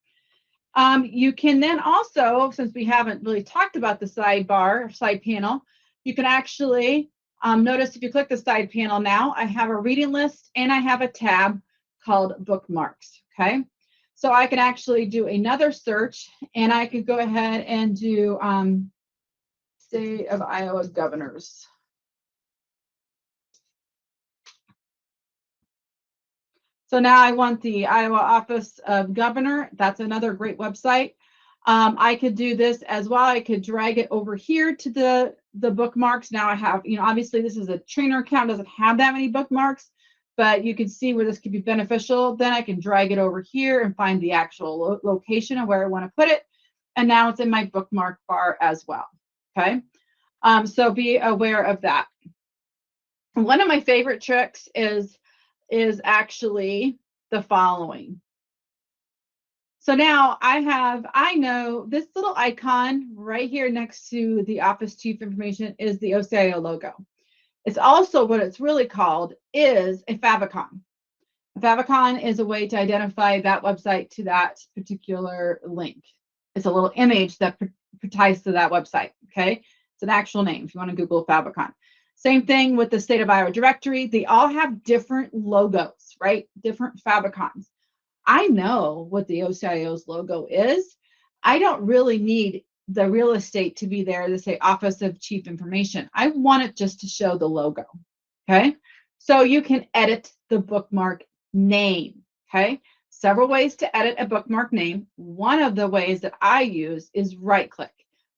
S1: You can then also, since we haven't really talked about the sidebar or side panel, you can actually notice if you click the side panel now, I have a reading list and I have a tab called Bookmarks. Okay, so I can actually do another search, and I could go ahead and do State of Iowa Governors. So now I want the Iowa Office of Governor. That's another great website. I could do this as well. I could drag it over here to the bookmarks. Now I have, obviously this is a trainer account, doesn't have that many bookmarks, but you can see where this could be beneficial. Then I can drag it over here and find the actual location of where I want to put it. And now it's in my bookmark bar as well. Okay. So be aware of that. One of my favorite tricks is actually the following. So now I know this little icon right here next to the Office Chief Information is the OCIO logo. It's also what it's really called is a favicon. A favicon is a way to identify that website to that particular link. It's a little image that ties to that website, okay? It's an actual name if you want to Google favicon. Same thing with the State of Iowa directory. They all have different logos, right? Different favicons. I know what the OCIO's logo is. I don't really need the real estate to be there to say Office of Chief Information. I want it just to show the logo, okay? So you can edit the bookmark name, okay? Several ways to edit a bookmark name. One of the ways that I use is right-click,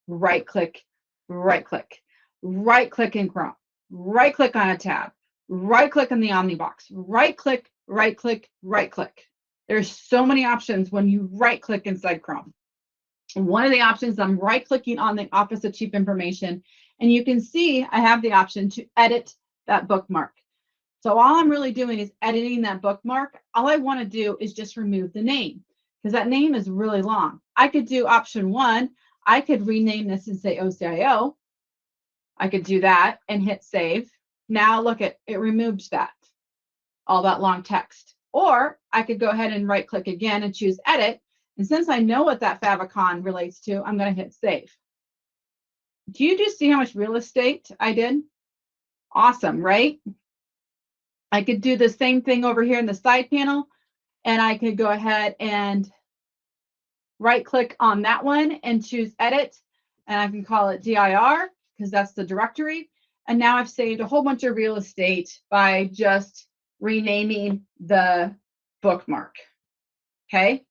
S1: right-click, right-click, right-click in Chrome, right-click on a tab, right-click on the Omnibox, right-click, right-click, right-click. There's so many options when you right-click inside Chrome. And one of the options, I'm right-clicking on the Office of Chief Information, and you can see I have the option to edit that bookmark. So all I'm really doing is editing that bookmark. All I want to do is just remove the name, because that name is really long. I could do option 1. I could rename this and say OCIO. I could do that and hit save. Now look at it, removed that, all that long text. Or I could go ahead and right click again and choose edit. And since I know what that favicon relates to, I'm going to hit save. Do you just see how much real estate I did? Awesome, right? I could do the same thing over here in the side panel, and I could go ahead and right click on that one and choose edit. And I can call it DIR because that's the directory. And now I've saved a whole bunch of real estate by just renaming the bookmark. Okay.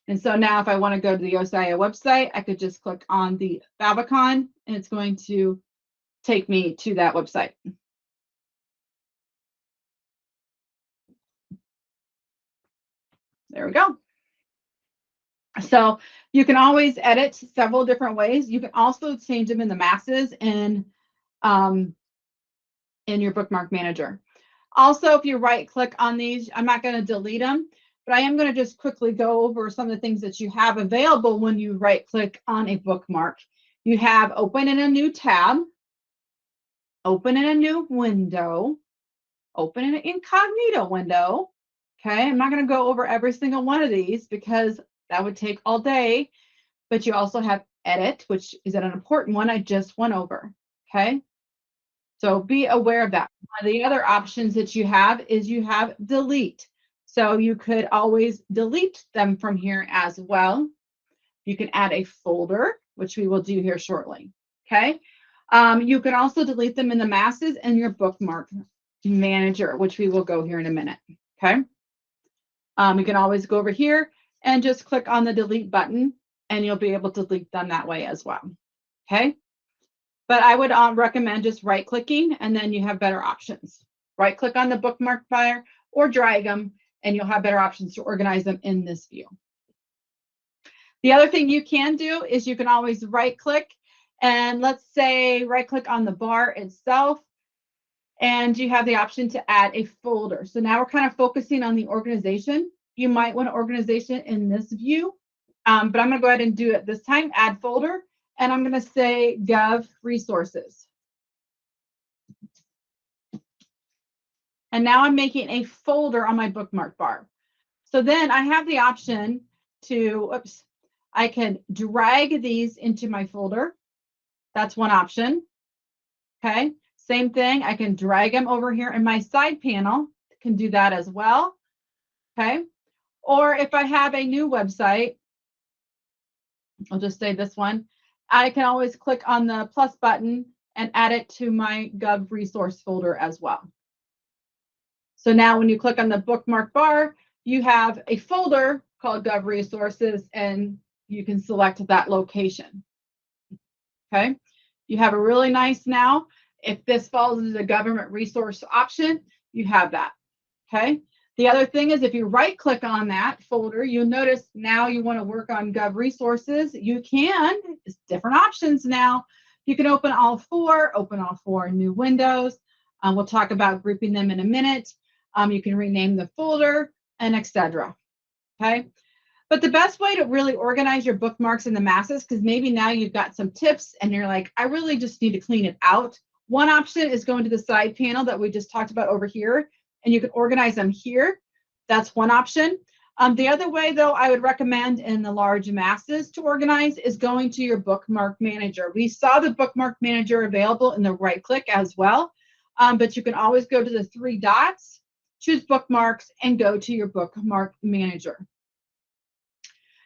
S1: And so now if I want to go to the OCIO website, I could just click on the favicon and it's going to take me to that website. There we go. So you can always edit several different ways. You can also change them in the masses in your bookmark manager. Also, if you right click on these, I'm not going to delete them, but I am going to just quickly go over some of the things that you have available when you right click on a bookmark. You have open in a new tab, open in a new window, open in an incognito window. Okay, I'm not going to go over every single one of these because that would take all day, but you also have edit, which is an important one I just went over. Okay, so be aware of that. One of the other options that you have is you have delete. So you could always delete them from here as well. You can add a folder, which we will do here shortly. Okay. You can also delete them in the masses and your bookmark manager, which we will go here in a minute. Okay. You can always go over here and just click on the delete button and you'll be able to delete them that way as well. Okay. But I would recommend just right clicking and then you have better options. Right click on the bookmark file or drag them and you'll have better options to organize them in this view. The other thing you can do is you can always right click and let's say right click on the bar itself and you have the option to add a folder. So now we're kind of focusing on the organization. You might want an organization in this view, but I'm going to go ahead and do it this time, add folder, and I'm going to say Gov Resources. And now I'm making a folder on my bookmark bar. So then I have the option to, I can drag these into my folder. That's one option. Okay. Same thing. I can drag them over here in my side panel. Can do that as well. Okay. Or if I have a new website, I'll just say this one. I can always click on the plus button and add it to my Gov resource folder as well. So now when you click on the bookmark bar, you have a folder called Gov Resources and you can select that location. Okay. You have a really nice now. If this falls into the government resource option, you have that. Okay. The other thing is if you right click on that folder, you'll notice now you want to work on Gov Resources. You can, it's different options now. You can open all four new windows. We'll talk about grouping them in a minute. You can rename the folder and etc. Okay. But the best way to really organize your bookmarks in the masses, because maybe now you've got some tips and you're like, I really just need to clean it out. One option is going to the side panel that we just talked about over here, and you can organize them here. That's one option. The other way, though, I would recommend in the large masses to organize is going to your bookmark manager. We saw the bookmark manager available in the right click as well, but you can always go to the three dots, choose bookmarks, and go to your bookmark manager.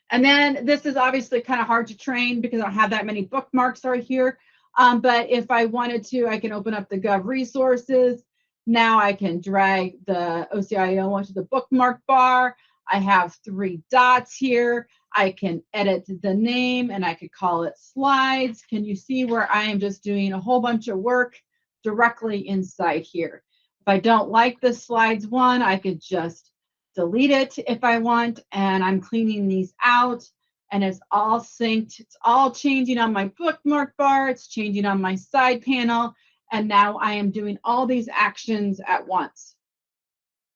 S1: And then this is obviously kind of hard to train because I don't have that many bookmarks right here. But if I wanted to, I can open up the Gov Resources. Now I can drag the OCIO onto the bookmark bar. I have three dots here. I can edit the name and I could call it slides. Can you see where I am just doing a whole bunch of work directly inside here? If I don't like the slides one, I could just delete it if I want, and I'm cleaning these out and it's all synced. It's all changing on my bookmark bar. It's changing on my side panel. And now I am doing all these actions at once.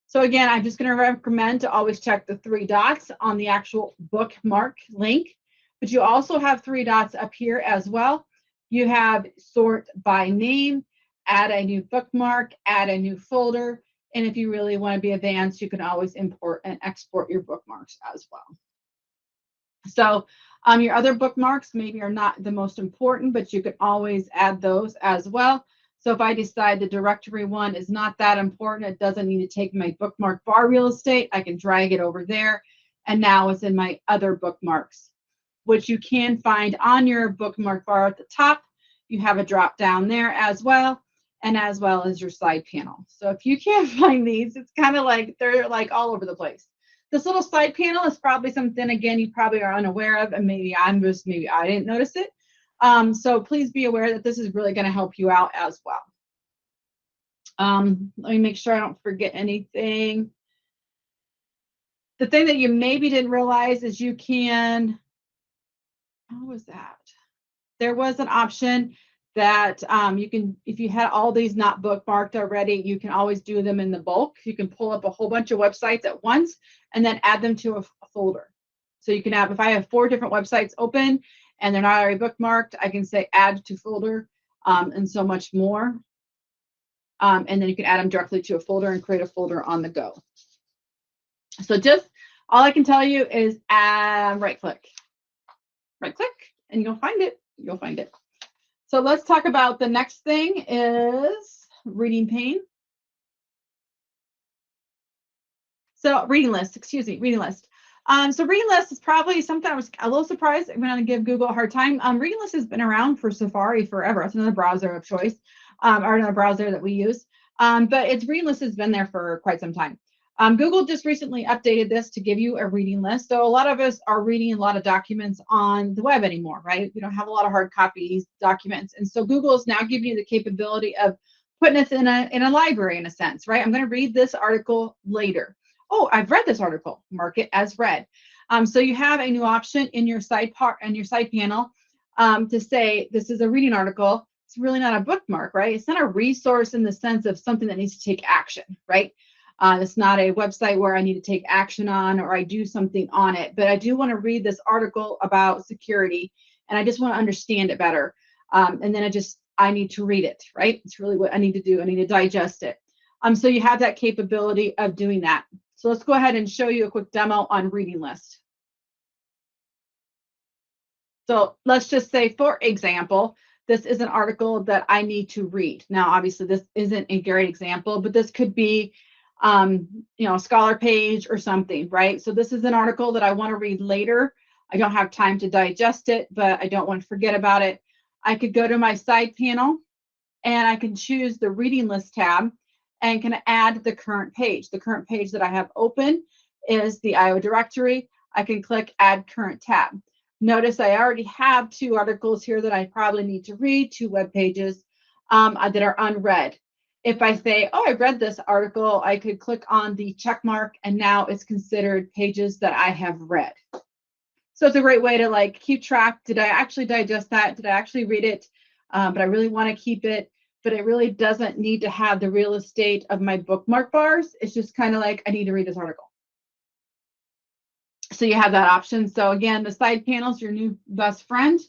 S1: So again, I'm just going to recommend to always check the three dots on the actual bookmark link, but you also have three dots up here as well. You have sort by name, add a new bookmark, add a new folder. And if you really want to be advanced, you can always import and export your bookmarks as well. So your other bookmarks maybe are not the most important, but you can always add those as well. So if I decide the directory one is not that important, it doesn't need to take my bookmark bar real estate, I can drag it over there. And now it's in my other bookmarks, which you can find on your bookmark bar at the top. You have a drop down there as well, and as well as your side panel. So if you can't find these, it's kind of like they're like all over the place. This little side panel is probably something, again, you probably are unaware of, and maybe I didn't notice it. So please be aware that this is really going to help you out as well. Let me make sure I don't forget anything. The thing that you maybe didn't realize is you can, how was that? There was an option that you can, if you had all these not bookmarked already, you can always do them in the bulk. You can pull up a whole bunch of websites at once and then add them to a folder. So you can have, if I have 4 different websites open and they're not already bookmarked, I can say add to folder and so much more. And then you can add them directly to a folder and create a folder on the go. So just all I can tell you is right click, and you'll find it. You'll find it. So let's talk about the next thing is reading pane. So reading list. So reading list is probably something I was a little surprised. I'm going to give Google a hard time. Reading list has been around for Safari forever. It's another browser of choice, or another browser that we use. But reading list has been there for quite some time. Google just recently updated this to give you a reading list. So a lot of us are reading a lot of documents on the web anymore, right? We don't have a lot of hard copy documents. And so Google is now giving you the capability of putting us in a library in a sense, right? I'm going to read this article later. Oh, I've read this article, mark it as read. So you have a new option in your side panel to say this is a reading article. It's really not a bookmark, right? It's not a resource in the sense of something that needs to take action, right? It's not a website where I need to take action on or I do something on it, but I do want to read this article about security and I just want to understand it better. And then I need to read it, right? It's really what I need to do. I need to digest it. So you have that capability of doing that. So let's go ahead and show you a quick demo on reading list. So let's just say, for example, this is an article that I need to read. Now, obviously, this isn't a great example, but this could be a scholar page or something, right? So this is an article that I want to read later. I don't have time to digest it, but I don't want to forget about it. I could go to my side panel and I can choose the reading list tab and can add the current page. The current page that I have open is the Iowa directory. I can click add current tab. Notice I already have 2 articles here that I probably need to read, 2 web pages that are unread. If I say, oh, I read this article, I could click on the check mark and now it's considered pages that I have read. So it's a great way to keep track. Did I actually digest that? Did I actually read it? But I really want to keep it, but it really doesn't need to have the real estate of my bookmark bars. It's just kind of like, I need to read this article. So you have that option. So again, the side panel is your new best friend.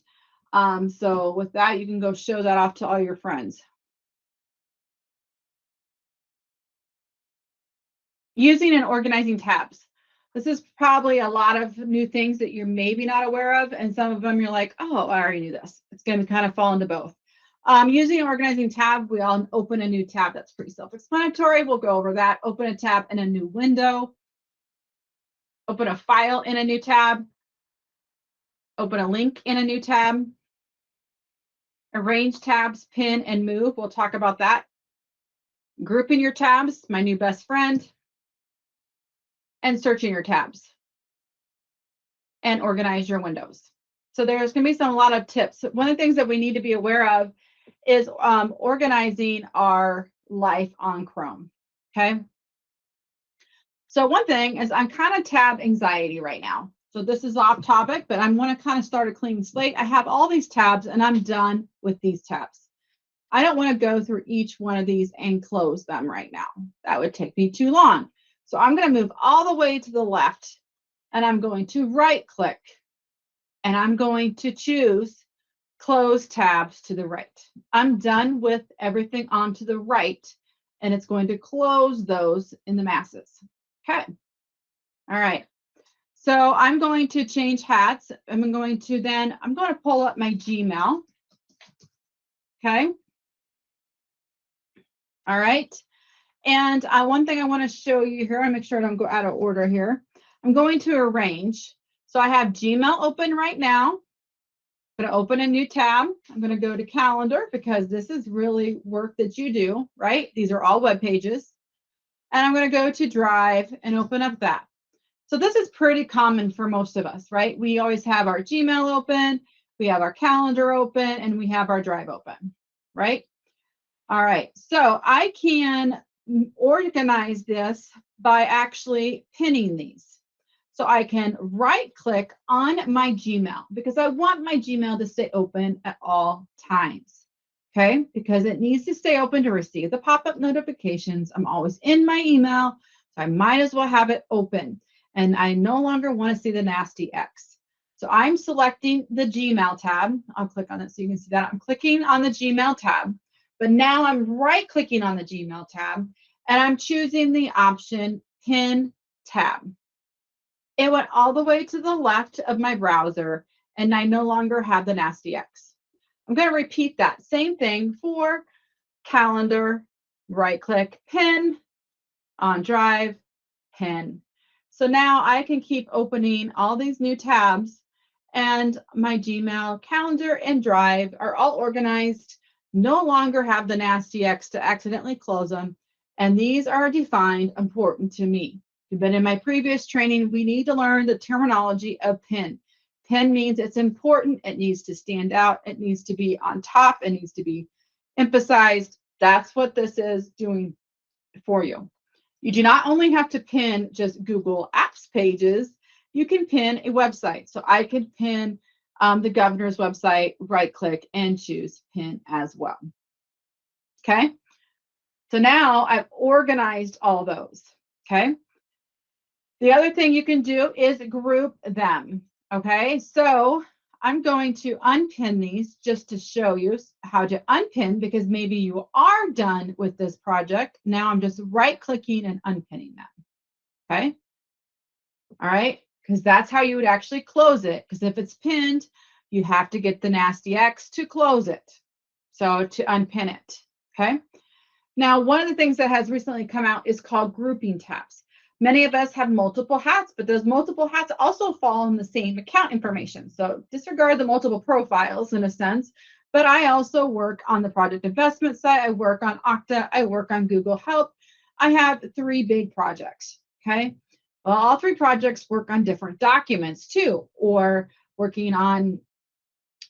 S1: So with that, you can go show that off to all your friends. Using and organizing tabs. This is probably a lot of new things that you're maybe not aware of, and some of them you're like, oh, I already knew this. It's going to kind of fall into both. Using and organizing tab, we all open a new tab. That's pretty self-explanatory. We'll go over that. Open a tab in a new window. Open a file in a new tab. Open a link in a new tab. Arrange tabs, pin, and move. We'll talk about that. Grouping your tabs, my new best friend. And searching your tabs. And organize your windows. So there's going to be a lot of tips. One of the things that we need to be aware of is organizing our life on Chrome. Okay. So one thing is I'm kind of tab anxiety right now. So this is off topic, but I want to kind of start a clean slate. I have all these tabs and I'm done with these tabs. I don't want to go through each one of these and close them right now. That would take me too long. So I'm going to move all the way to the left and I'm going to right click and I'm going to choose close tabs to the right. I'm done with everything on to the right and it's going to close those in the masses. Okay. All right. So I'm going to change hats. I'm going to pull up my Gmail. Okay. All right. And one thing I want to show you here, I make sure I don't go out of order here. I'm going to arrange. So I have Gmail open right now. I'm going to open a new tab. I'm going to go to calendar because this is really work that you do, right? These are all web pages. And I'm going to go to Drive and open up that. So this is pretty common for most of us, right? We always have our Gmail open, we have our calendar open, and we have our Drive open, right? All right, so I can organize this by actually pinning these. So I can right click on my Gmail because I want my Gmail to stay open at all times. okay? Because it needs to stay open to receive the pop-up notifications. I'm always in my email, so I might as well have it open. And I no longer want to see the nasty X. So I'm selecting the Gmail tab. I'll click on it so you can see that. I'm clicking on the Gmail tab, but now I'm right-clicking on the Gmail tab, and I'm choosing the option Pin tab. It went all the way to the left of my browser, and I no longer have the nasty X. I'm going to repeat that same thing for calendar, right click, pin, on drive, pin. So now I can keep opening all these new tabs, and my Gmail, calendar, and drive are all organized, no longer have the nasty X to accidentally close them, and these are defined important to me. You've been in my previous training, we need to learn the terminology of pin. Pin means it's important, it needs to stand out, it needs to be on top, it needs to be emphasized. That's what this is doing for you. You do not only have to pin just Google Apps pages, you can pin a website. So I could pin the governor's website, right click, and choose pin as well. Okay. So now I've organized all those. Okay. The other thing you can do is group them. Okay. So I'm going to unpin these just to show you how to unpin, because maybe you are done with this project. Now I'm just right clicking and unpinning them. Okay. All right. Because that's how you would actually close it. Because if it's pinned, you have to get the nasty X to close it. So to unpin it. Okay. Now, one of the things that has recently come out is called grouping tabs. Many of us have multiple hats, but those multiple hats also fall in the same account information. So disregard the multiple profiles in a sense, but I also work on the project investment side. I work on Okta. I work on Google Help. I have 3 big projects, okay? Well, all 3 projects work on different documents too, or working on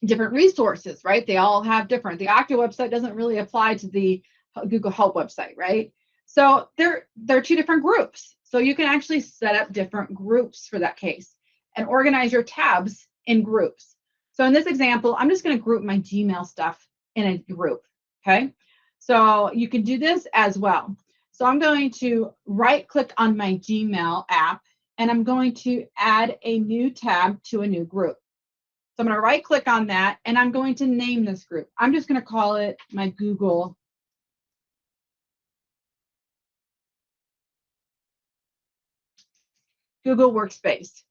S1: different resources, right? They all have different. The Okta website doesn't really apply to the Google Help website, right? So they're 2 different groups. So you can actually set up different groups for that case and organize your tabs in groups. So in this example, I'm just going to group my Gmail stuff in a group, okay? So you can do this as well. So I'm going to right click on my Gmail app, and I'm going to add a new tab to a new group. So I'm going to right click on that, and I'm going to name this group. I'm just going to call it my Google Workspace.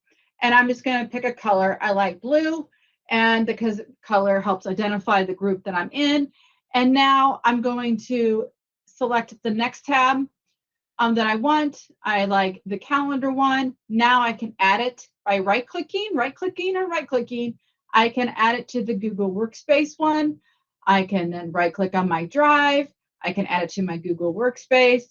S1: And I'm just going to pick a color. I like blue, and because color helps identify the group that I'm in. And now I'm going to select the next tab that I want. I like the calendar one. Now I can add it by right-clicking, or right-clicking. I can add it to the Google Workspace one. I can then right-click on my drive. I can add it to my Google Workspace.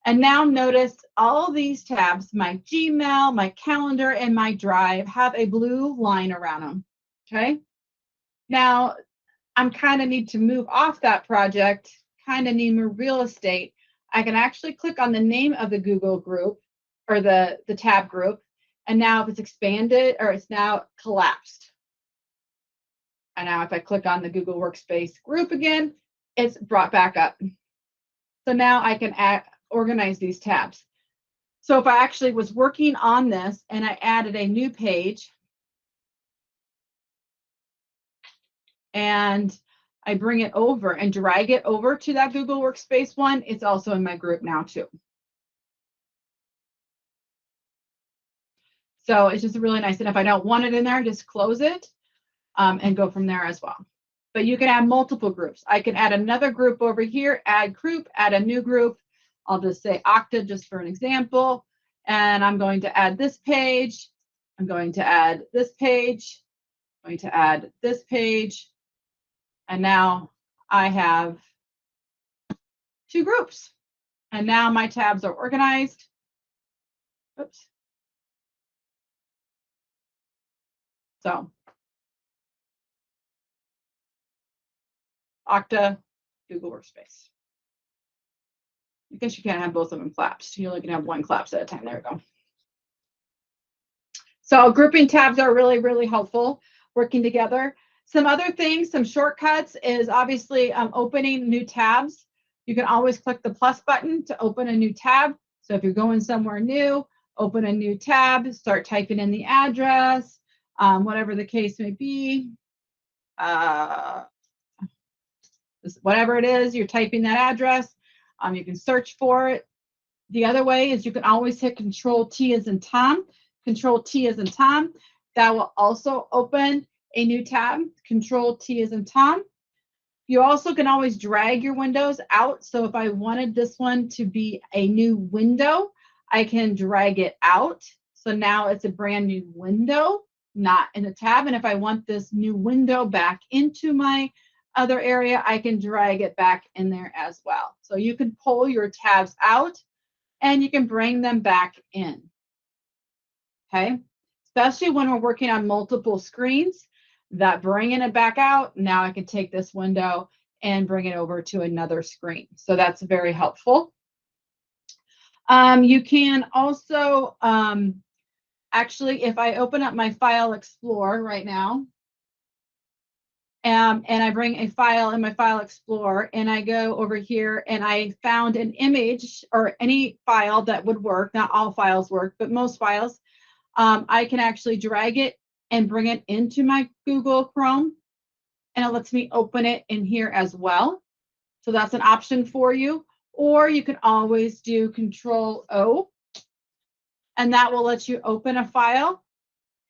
S1: And now notice all these tabs, my Gmail, my calendar, and my drive have a blue line around them, okay? Now, I'm kind of need to move off that project, kind of need more real estate. I can actually click on the name of the Google group or the tab group. And now if it's expanded or it's now collapsed. And now if I click on the Google Workspace group again, it's brought back up. So now I can organize these tabs. So if I actually was working on this and I added a new page and I bring it over and drag it over to that Google Workspace one, it's also in my group now too. So it's just really nice. And if I don't want it in there, just close it and go from there as well. But you can add multiple groups. I can add another group over here, add group, add a new group. I'll just say Okta just for an example. And I'm going to add this page. I'm going to add this page. I'm going to add this page. And now I have 2 groups. And now my tabs are organized. Oops. So Okta, Google Workspace. I guess you can't have both of them collapsed. You only can have one collapse at a time. There we go. So grouping tabs are really, really helpful working together. Some other things, some shortcuts is obviously opening new tabs. You can always click the plus button to open a new tab. So if you're going somewhere new, open a new tab, start typing in the address, whatever the case may be. Whatever it is, you're typing that address. You can search for it. The other way is you can always hit Control T as in Tom. Control T as in Tom. That will also open a new tab. Control T as in Tom. You also can always drag your windows out. So if I wanted this one to be a new window, I can drag it out. So now it's a brand new window, not in the tab. And if I want this new window back into my other area, I can drag it back in there as well. So you can pull your tabs out and you can bring them back in. Okay, especially when we're working on multiple screens, that bringing it back out, now I can take this window and bring it over to another screen. So that's very helpful. You can also, actually, if I open up my File Explorer right now, and I bring a file in my File Explorer and I go over here and I found an image or any file that would work, not all files work, but most files, I can actually drag it and bring it into my Google Chrome, and it lets me open it in here as well. So that's an option for you. Or you can always do Control O, and that will let you open a file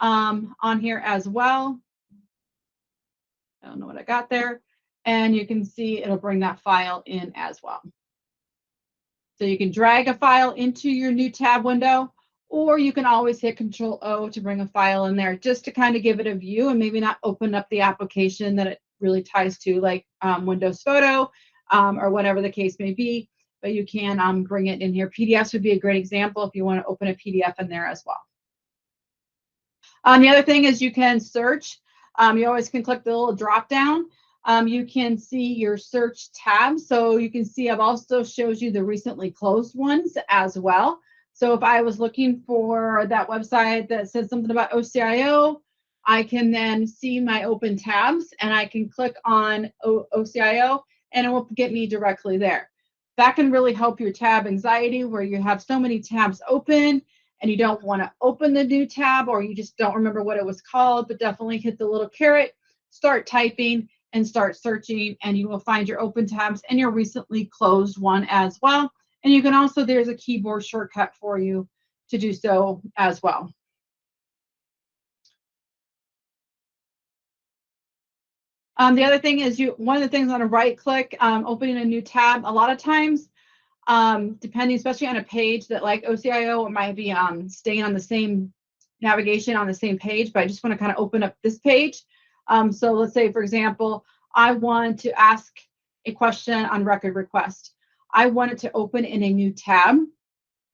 S1: on here as well. I don't know what I got there. And you can see it'll bring that file in as well. So you can drag a file into your new tab window, or you can always hit Control O to bring a file in there just to kind of give it a view and maybe not open up the application that it really ties to, like Windows Photo or whatever the case may be. But you can bring it in here. PDFs would be a great example if you want to open a PDF in there as well. The other thing is you can search. You always can click the little drop down. You can see your search tab. So you can see I've also shows you the recently closed ones as well. So if I was looking for that website that said something about OCIO, I can then see my open tabs and I can click on OCIO and it will get me directly there. That can really help your tab anxiety where you have so many tabs open and you don't want to open the new tab or you just don't remember what it was called, but definitely hit the little caret, start typing and start searching, and you will find your open tabs and your recently closed one as well. And you can also, there's a keyboard shortcut for you to do so as well. The other thing is one of the things on a right click, opening a new tab, a lot of times, depending, especially on a page that like OCIO, it might be staying on the same navigation on the same page, but I just want to kind of open up this page. So let's say, for example, I want to ask a question on record request. I want it to open in a new tab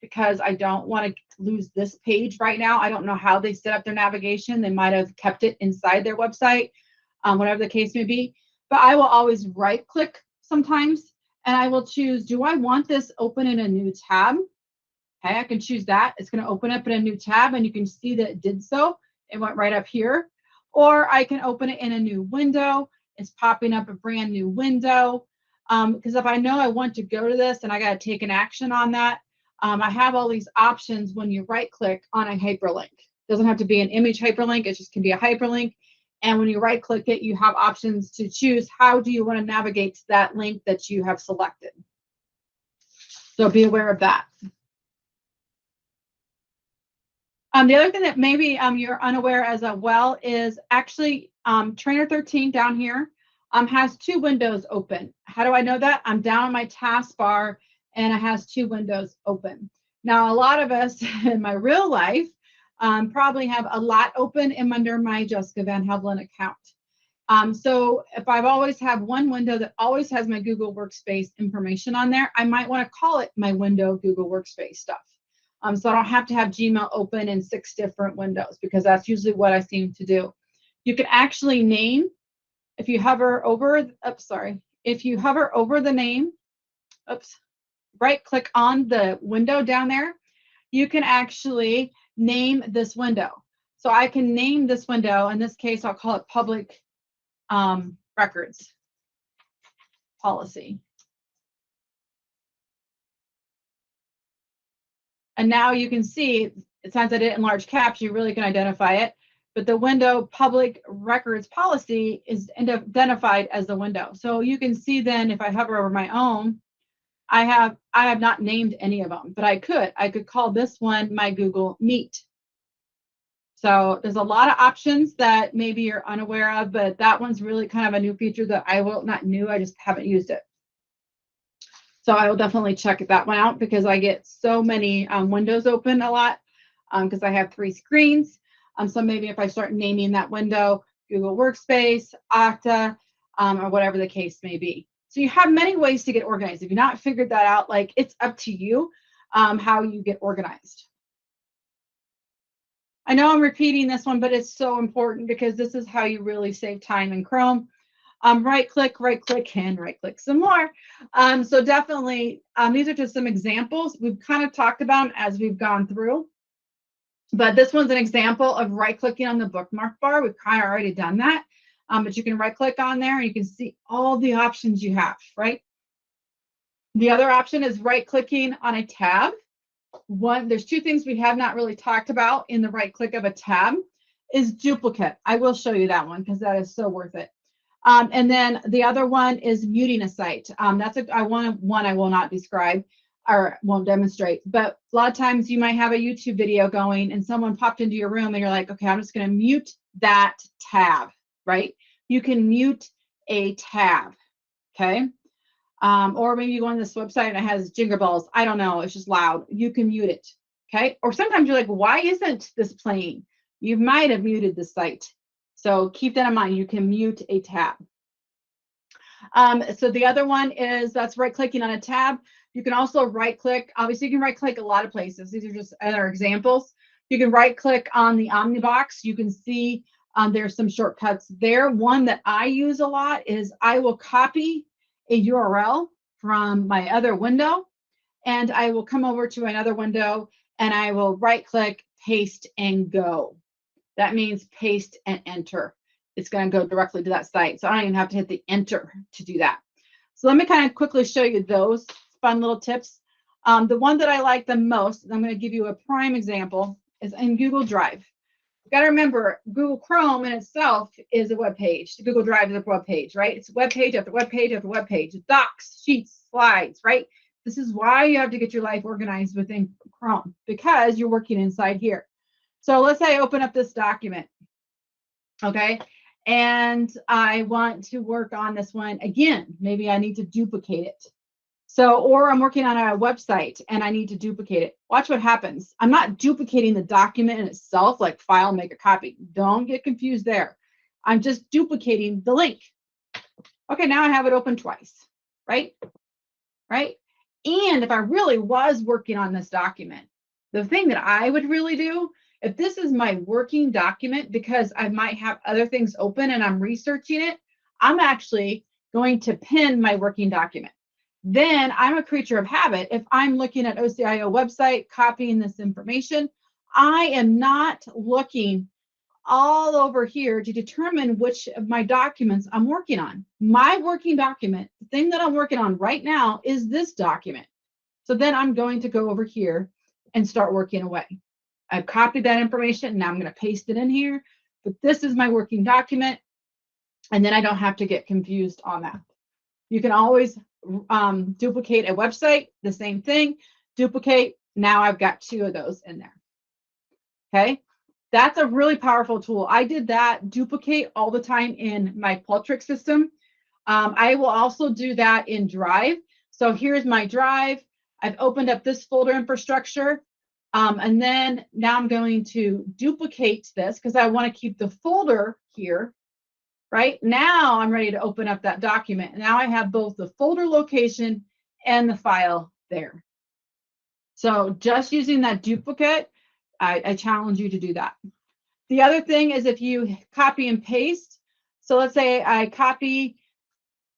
S1: because I don't want to lose this page right now. I don't know how they set up their navigation. They might have kept it inside their website, whatever the case may be. But I will always right click sometimes and I will choose, do I want this open in a new tab? Okay, I can choose that. It's going to open up in a new tab and you can see that it did so. It went right up here. Or I can open it in a new window. It's popping up a brand new window. Because if I know I want to go to this and I got to take an action on that, I have all these options when you right click on a hyperlink. It doesn't have to be an image hyperlink. It just can be a hyperlink. And when you right click it, you have options to choose how do you want to navigate to that link that you have selected. So be aware of that. The other thing that maybe you're unaware as well is actually Trainer 13 down here has two windows open. How do I know that? I'm down on my taskbar and it has two windows open. Now, a lot of us in my real life probably have a lot open under my Jessica Van Helvelen account. So if I've always have one window that always has my Google Workspace information on there, I might want to call it my window Google Workspace stuff. So I don't have to have Gmail open in 6 different windows because that's usually what I seem to do. You can actually name, if you hover over, if you hover over the name, right click on the window down there, you can actually name this window. So I can name this window. In this case, I'll call it public records policy. And now you can see, since I did it in large caps, you really can identify it. But the window public records policy is identified as the window. So you can see then if I hover over my own, I have not named any of them, but I could call this one my Google Meet. So there's a lot of options that maybe you're unaware of, but that one's really kind of a new feature that I will not new, I just haven't used it. So I will definitely check that one out because I get so many windows open a lot because I have 3 screens. So maybe if I start naming that window, Google Workspace, Okta, or whatever the case may be. So you have many ways to get organized. If you've not figured that out, like it's up to you how you get organized. I know I'm repeating this one, but it's so important because this is how you really save time in Chrome. Right click, and right click some more. So definitely, these are just some examples. We've kind of talked about them as we've gone through. But this one's an example of right clicking on the bookmark bar. We've kind of already done that. But you can right click on there and you can see all the options you have, right? The other option is right clicking on a tab. There's 2 things we have not really talked about in the right click of a tab is duplicate. I will show you that one because that is so worth it. And then the other one is muting a site. That's one I will not describe or won't demonstrate. But a lot of times you might have a YouTube video going and someone popped into your room and you're like, okay, I'm just going to mute that tab, right? You can mute a tab, okay? Or maybe you go on this website and it has jingle bells. I don't know. It's just loud. You can mute it, okay? Or sometimes you're like, why isn't this playing? You might have muted the site. So keep that in mind. You can mute a tab. So the other one is that's right clicking on a tab. You can also right click. Obviously, you can right click a lot of places. These are just other examples. You can right click on the Omnibox. You can see there's some shortcuts there. One that I use a lot is I will copy a URL from my other window and I will come over to another window and I will right click, paste, and go. That means paste and enter. It's going to go directly to that site. So I don't even have to hit the enter to do that. So let me kind of quickly show you those fun little tips. The one that I like the most, and I'm going to give you a prime example, is in Google Drive. You got to remember, Google Chrome in itself is a web page. Google Drive is a web page, right? It's web page after web page after web page. Docs, sheets, slides, right? This is why you have to get your life organized within Chrome because you're working inside here. So let's say I open up this document, okay? And I want to work on this one again. Maybe I need to duplicate it. So, or I'm working on a website and I need to duplicate it. Watch what happens. I'm not duplicating the document in itself, like file, make a copy. Don't get confused there. I'm just duplicating the link. Okay, now I have it open twice, right? Right? And if I really was working on this document, the thing that I would really do, if this is my working document, because I might have other things open and I'm researching it, I'm actually going to pin my working document. Then I'm a creature of habit. If I'm looking at OCIO website, copying this information, I am not looking all over here to determine which of my documents I'm working on. My working document, the thing that I'm working on right now is this document. So then I'm going to go over here and start working away. I've copied that information. Now I'm going to paste it in here. But this is my working document. And then I don't have to get confused on that. You can always duplicate a website, the same thing, duplicate. Now I've got 2 of those in there. Okay, that's a really powerful tool. I did that duplicate all the time in my Qualtrics system. I will also do that in Drive. So here's my Drive. I've opened up this folder infrastructure. And then now I'm going to duplicate this because I want to keep the folder here. Right now, I'm ready to open up that document. Now I have both the folder location and the file there. So just using that duplicate, I challenge you to do that. The other thing is if you copy and paste. So let's say I copy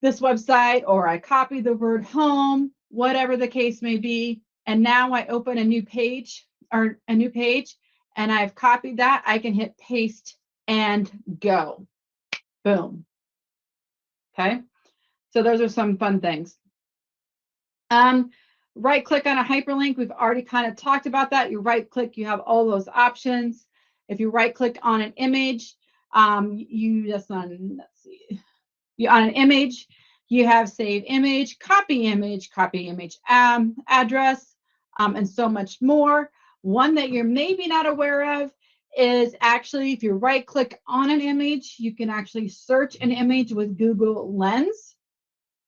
S1: this website or I copy the word home, whatever the case may be. And now I open a new page and I've copied that. I can hit paste and go. Boom. Okay, so those are some fun things. Right click on a hyperlink. We've already kind of talked about that. You right click, you have all those options. If you right click on an image, on an image, you have save image, copy image address, and so much more. One that you're maybe not aware of is actually if you right click on an image, you can actually search an image with Google Lens.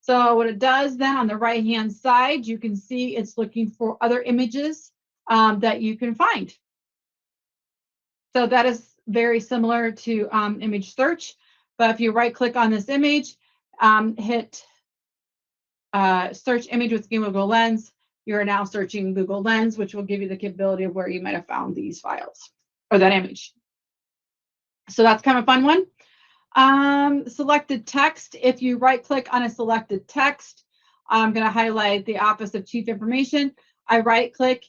S1: So what it does then on the right hand side, you can see it's looking for other images that you can find. So that is very similar to image search. But if you right click on this image, hit search image with Google Lens, you're now searching Google Lens, which will give you the capability of where you might have found these files or that image. So that's kind of a fun one. Selected text. If you right click on a selected text, I'm going to highlight the Office of Chief Information. I right click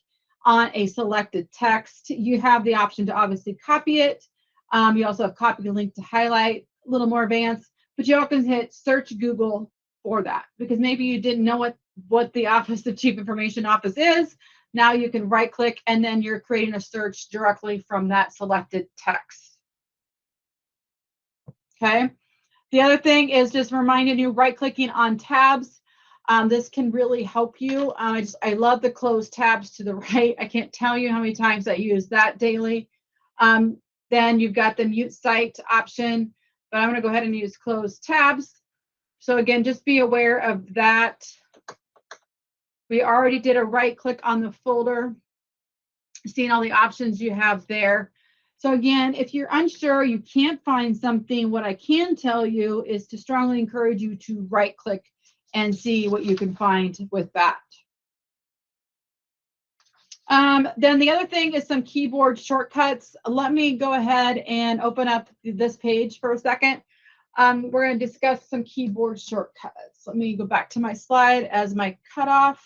S1: on a selected text. You have the option to obviously copy it. You also have copy link to highlight, a little more advanced, but you can hit search Google for that because maybe you didn't know what the Office of Chief Information Office is. Now you can right click and then you're creating a search directly from that selected text. Okay. The other thing is just reminding you, right clicking on tabs. This can really help you. I love the close tabs to the right. I can't tell you how many times I use that daily. Then you've got the mute site option, but I'm going to go ahead and use close tabs. So again, just be aware of that. We already did a right click on the folder, seeing all the options you have there. So again, if you're unsure, you can't find something, what I can tell you is to strongly encourage you to right click and see what you can find with that. Then the other thing is some keyboard shortcuts. Let me go ahead and open up this page for a second. We're going to discuss some keyboard shortcuts. Let me go back to my slide as my cutoff.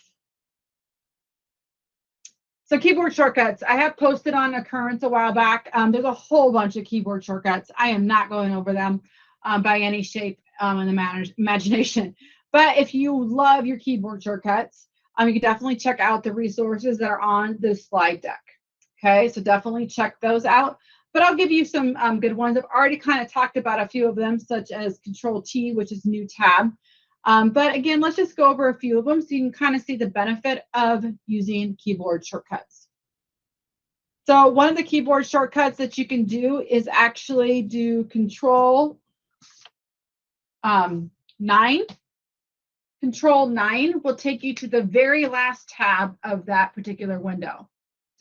S1: So keyboard shortcuts, I have posted on Occurrence a while back. There's a whole bunch of keyboard shortcuts. I am not going over them by any shape in the imagination. But if you love your keyboard shortcuts, you can definitely check out the resources that are on this slide deck. Okay, so definitely check those out. But I'll give you some good ones. I've already kind of talked about a few of them, such as Control-T, which is new tab. But again, let's just go over a few of them so you can kind of see the benefit of using keyboard shortcuts. So one of the keyboard shortcuts that you can do is actually do Control 9. Control 9 will take you to the very last tab of that particular window.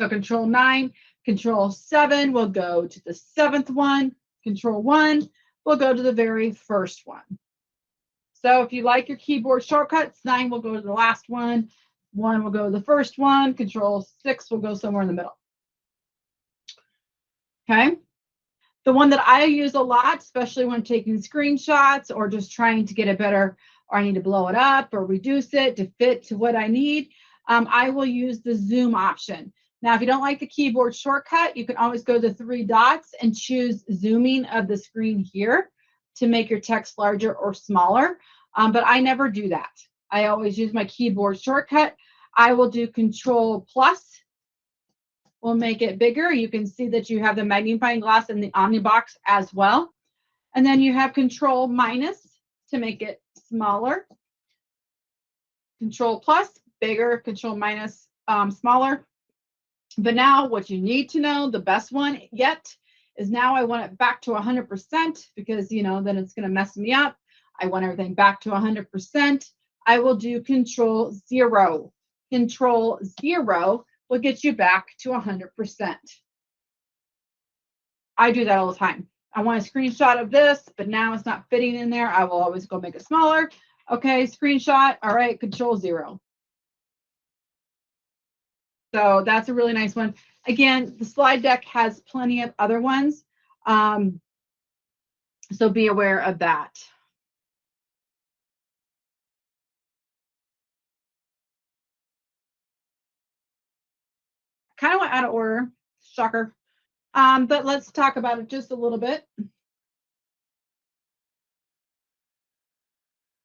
S1: So Control 9, Control 7 will go to the 7th one. Control 1 will go to the very first one. So if you like your keyboard shortcuts, 9 will go to the last one, 1 will go to the first one, Control 6 will go somewhere in the middle. Okay. The one that I use a lot, especially when taking screenshots or just trying to get a better, or I need to blow it up or reduce it to fit to what I need, I will use the zoom option. Now, if you don't like the keyboard shortcut, you can always go to the 3 dots and choose zooming of the screen here to make your text larger or smaller. But I never do that. I always use my keyboard shortcut. I will do Control plus. We'll make it bigger. You can see that you have the magnifying glass in the Omnibox as well. And then you have Control minus to make it smaller. Control plus, bigger. Control minus, smaller. But now what you need to know, the best one yet, is now I want it back to 100% because, then it's going to mess me up. I want everything back to 100%. I will do Control 0. Control 0 will get you back to 100%. I do that all the time. I want a screenshot of this, but now it's not fitting in there. I will always go make it smaller. Okay, screenshot. All right, Control 0. So that's a really nice one. Again, the slide deck has plenty of other ones. So be aware of that. Kind of went out of order, shocker. But let's talk about it just a little bit.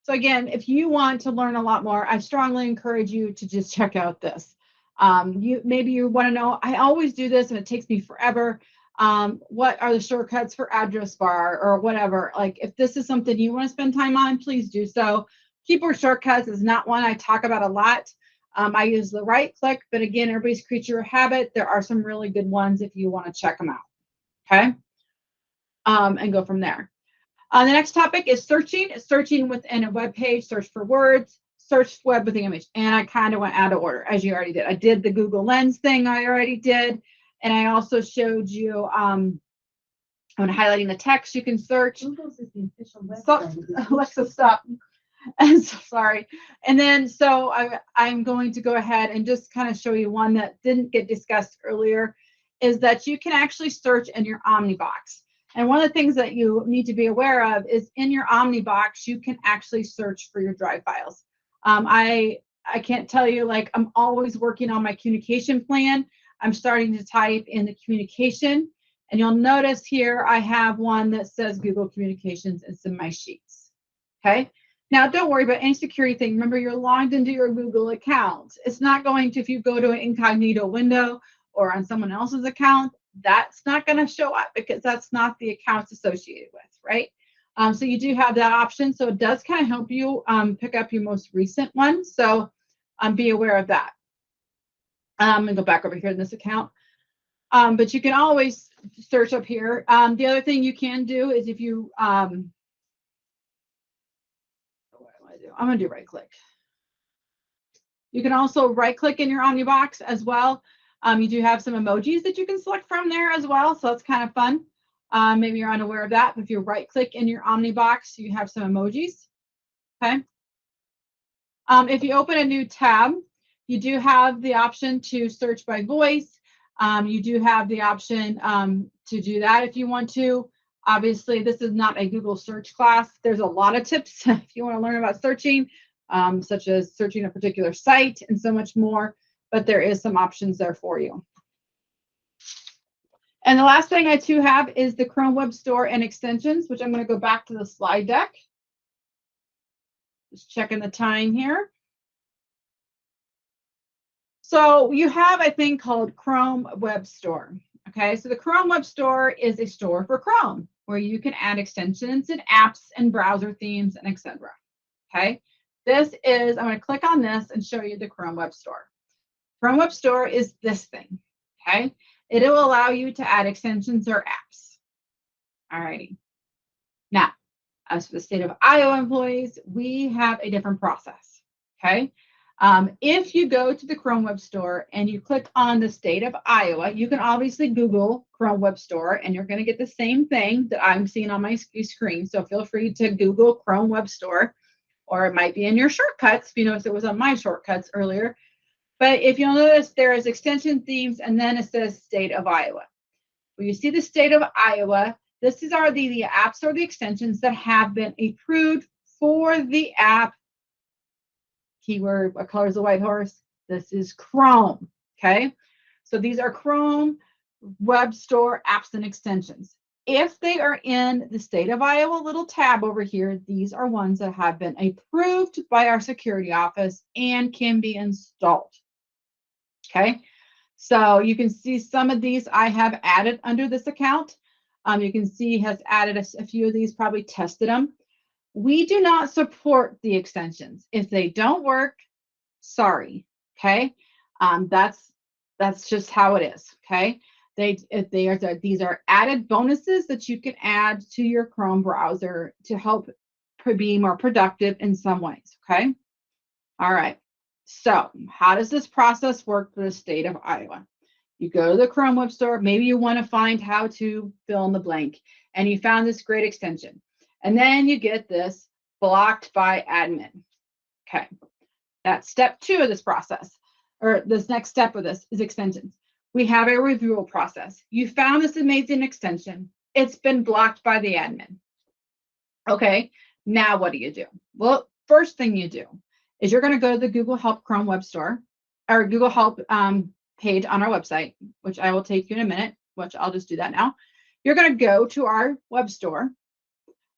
S1: So again, if you want to learn a lot more, I strongly encourage you to just check out this. Maybe you want to know, I always do this and it takes me forever. What are the shortcuts for address bar or whatever? Like if this is something you want to spend time on, please do so. Keyboard shortcuts is not one I talk about a lot. I use the right click, but again, everybody's creature of habit. There are some really good ones if you want to check them out. Okay. And go from there. The next topic is searching. Searching within a web page, search for words, search web with the image. And I kind of went out of order, as you already did. I did the Google Lens thing I already did. And I also showed you when highlighting the text, you can search. Google's is the official website. Alexa, stop. I'm so sorry. And then, so I'm going to go ahead and just kind of show you one that didn't get discussed earlier, is that you can actually search in your Omnibox. And one of the things that you need to be aware of is in your Omnibox, you can actually search for your drive files. I can't tell you, like, I'm always working on my communication plan. I'm starting to type in the communication. And you'll notice here, I have one that says Google Communications. It's in my sheets. Okay. Now, don't worry about any security thing. Remember, you're logged into your Google account. It's not going to, if you go to an incognito window or on someone else's account, that's not going to show up because that's not the accounts associated with, right? So you do have that option. So it does kind of help you pick up your most recent one. So be aware of that. I'm going to go back over here in this account. But you can always search up here. The other thing you can do is if you, what do I do? I'm going to do right click. You can also right click in your Omnibox as well. You do have some emojis that you can select from there as well. So that's kind of fun. Maybe you're unaware of that. But if you right click in your Omnibox, you have some emojis. Okay. If you open a new tab, you do have the option to search by voice. You do have the option to do that if you want to. Obviously, this is not a Google search class. There's a lot of tips if you want to learn about searching, such as searching a particular site and so much more. But there is some options there for you. And the last thing I too have is the Chrome Web Store and extensions, which I'm going to go back to the slide deck. Just checking the time here. So you have a thing called Chrome Web Store. Okay, so the Chrome Web Store is a store for Chrome where you can add extensions and apps and browser themes and etc. Okay, this is, I'm going to click on this and show you the Chrome Web Store. Chrome Web Store is this thing. Okay, it will allow you to add extensions or apps. All righty. Now, as for the state of Iowa employees, we have a different process. Okay. If you go to the Chrome Web Store and you click on the state of Iowa, you can obviously Google Chrome Web Store and you're going to get the same thing that I'm seeing on my screen. So feel free to Google Chrome Web Store, or it might be in your shortcuts. If you notice it was on my shortcuts earlier. But if you'll notice, there is extension themes and then it says state of Iowa. When you see the state of Iowa, this is the apps or the extensions that have been approved for the app. Keyword, what color is the white horse? This is Chrome, okay? So these are Chrome Web Store apps and extensions. If they are in the state of Iowa little tab over here, these are ones that have been approved by our security office and can be installed, okay? So you can see some of these I have added under this account. You can see has added a few of these, probably tested them. We do not support the extensions. If they don't work, sorry, okay? That's just how it is, okay? These are added bonuses that you can add to your Chrome browser to help be more productive in some ways, okay? All right, so how does this process work for the state of Iowa? You go to the Chrome Web Store, maybe you want to find how to fill in the blank, and you found this great extension. And then you get this blocked by admin. Okay, that's step 2 of this process, or this next step of this is extensions. We have a review process. You found this amazing extension. It's been blocked by the admin. Okay, now what do you do? Well, first thing you do is you're going to go to the Google Help Chrome Web Store, or Google Help page on our website, which I will take you in a minute, which I'll just do that now. You're going to go to our web store,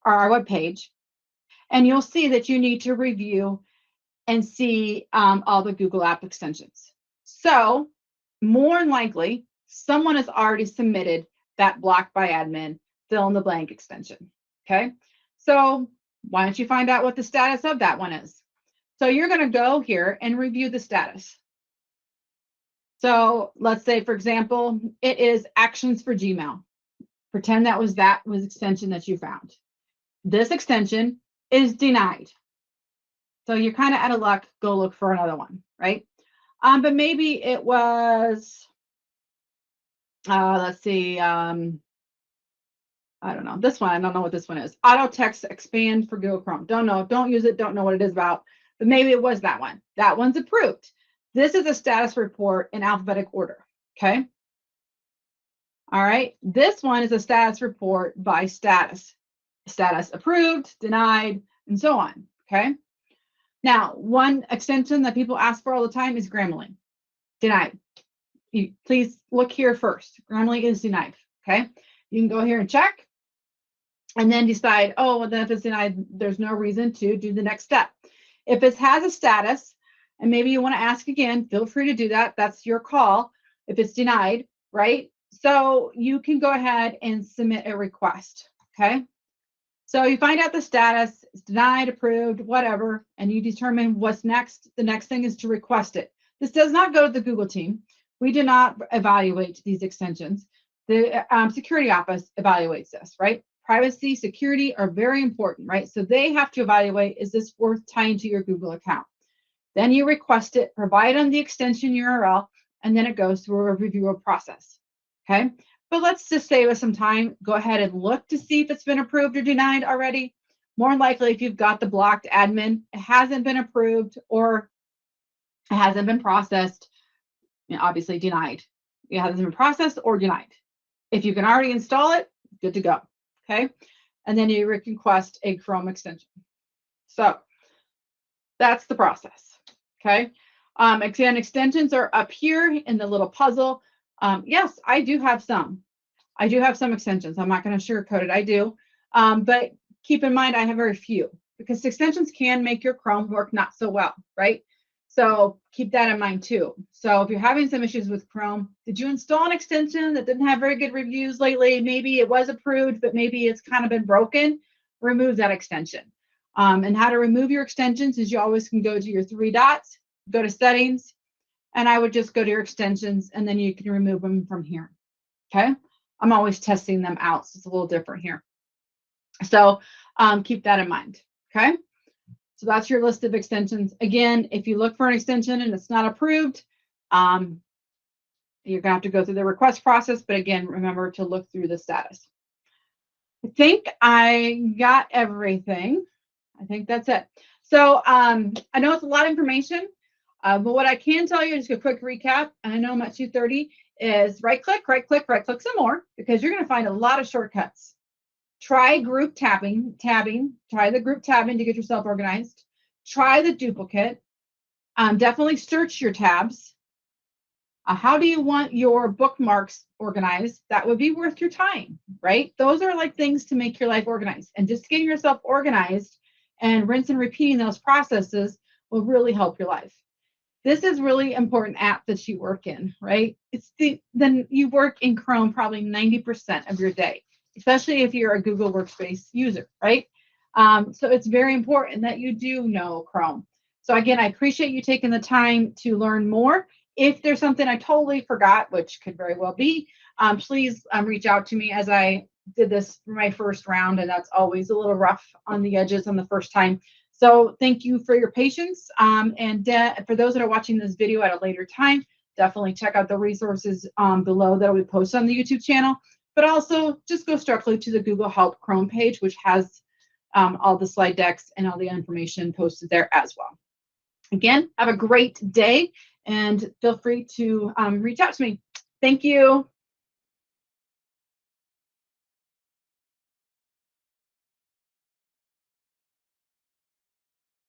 S1: or our web page, and you'll see that you need to review and see all the Google app extensions. So more than likely, someone has already submitted that blocked by admin fill in the blank extension. Okay, so why don't you find out what the status of that one is? So you're going to go here and review the status. So let's say, for example, it is actions for Gmail. Pretend that was extension that you found. This extension is denied. So you're kind of out of luck. Go look for another one, right? But maybe it was, let's see, I don't know. This one, I don't know what this one is. Auto text expand for Google Chrome. Don't know. Don't use it. Don't know what it is about. But maybe it was that one. That one's approved. This is a status report in alphabetic order. Okay. All right. This one is a status report by status. Status approved, denied, and so on. Okay. Now, one extension that people ask for all the time is Grammarly. Denied. Please look here first. Grammarly is denied. Okay. You can go here and check and then decide, oh, well, then if it's denied, there's no reason to do the next step. If it has a status and maybe you want to ask again, feel free to do that. That's your call if it's denied, right? So you can go ahead and submit a request. Okay. So you find out the status, it's denied, approved, whatever, and you determine what's next. The next thing is to request it. This does not go to the Google team. We do not evaluate these extensions. The security office evaluates this, right? Privacy, security are very important, right? So they have to evaluate, is this worth tying to your Google account? Then you request it, provide them the extension URL, and then it goes through a review process, okay? But let's just save us some time. Go ahead and look to see if it's been approved or denied already. More than likely, if you've got the blocked admin, it hasn't been approved or it hasn't been processed, obviously denied. It hasn't been processed or denied. If you can already install it, good to go, okay? And then you request a Chrome extension. So that's the process, okay? Again, extensions are up here in the little puzzle. Yes, I do have some. I do have some extensions. I'm not going to sugarcoat it. I do. But keep in mind, I have very few because extensions can make your Chrome work not so well, right? So keep that in mind too. So if you're having some issues with Chrome, did you install an extension that didn't have very good reviews lately? Maybe it was approved, but maybe it's kind of been broken. Remove that extension. And how to remove your extensions is you always can go to your three dots, go to settings, and I would just go to your extensions and then you can remove them from here. Okay. I'm always testing them out, so it's a little different here. So keep that in mind. Okay. So that's your list of extensions. Again, if you look for an extension and it's not approved, you're going to have to go through the request process. But again, remember to look through the status. I think I got everything. I think that's it. So I know it's a lot of information, but what I can tell you is a quick recap. And I know I'm at 2:30 is right click some more because you're going to find a lot of shortcuts. Try group tabbing. Try the group tabbing to get yourself organized. Try the duplicate. Definitely search your tabs. How do you want your bookmarks organized? That would be worth your time, right? Those are like things to make your life organized. And just getting yourself organized and rinse and repeating those processes will really help your life. This is really important app that you work in, right? Then you work in Chrome probably 90% of your day, especially if you're a Google Workspace user, right? So it's very important that you do know Chrome. So again, I appreciate you taking the time to learn more. If there's something I totally forgot, which could very well be, please reach out to me as I did this for my first round, and that's always a little rough on the edges on the first time. So thank you for your patience. And for those that are watching this video at a later time, definitely check out the resources below that we post on the YouTube channel, but also just go directly to the Google Help Chrome page, which has all the slide decks and all the information posted there as well. Again, have a great day and feel free to reach out to me. Thank you.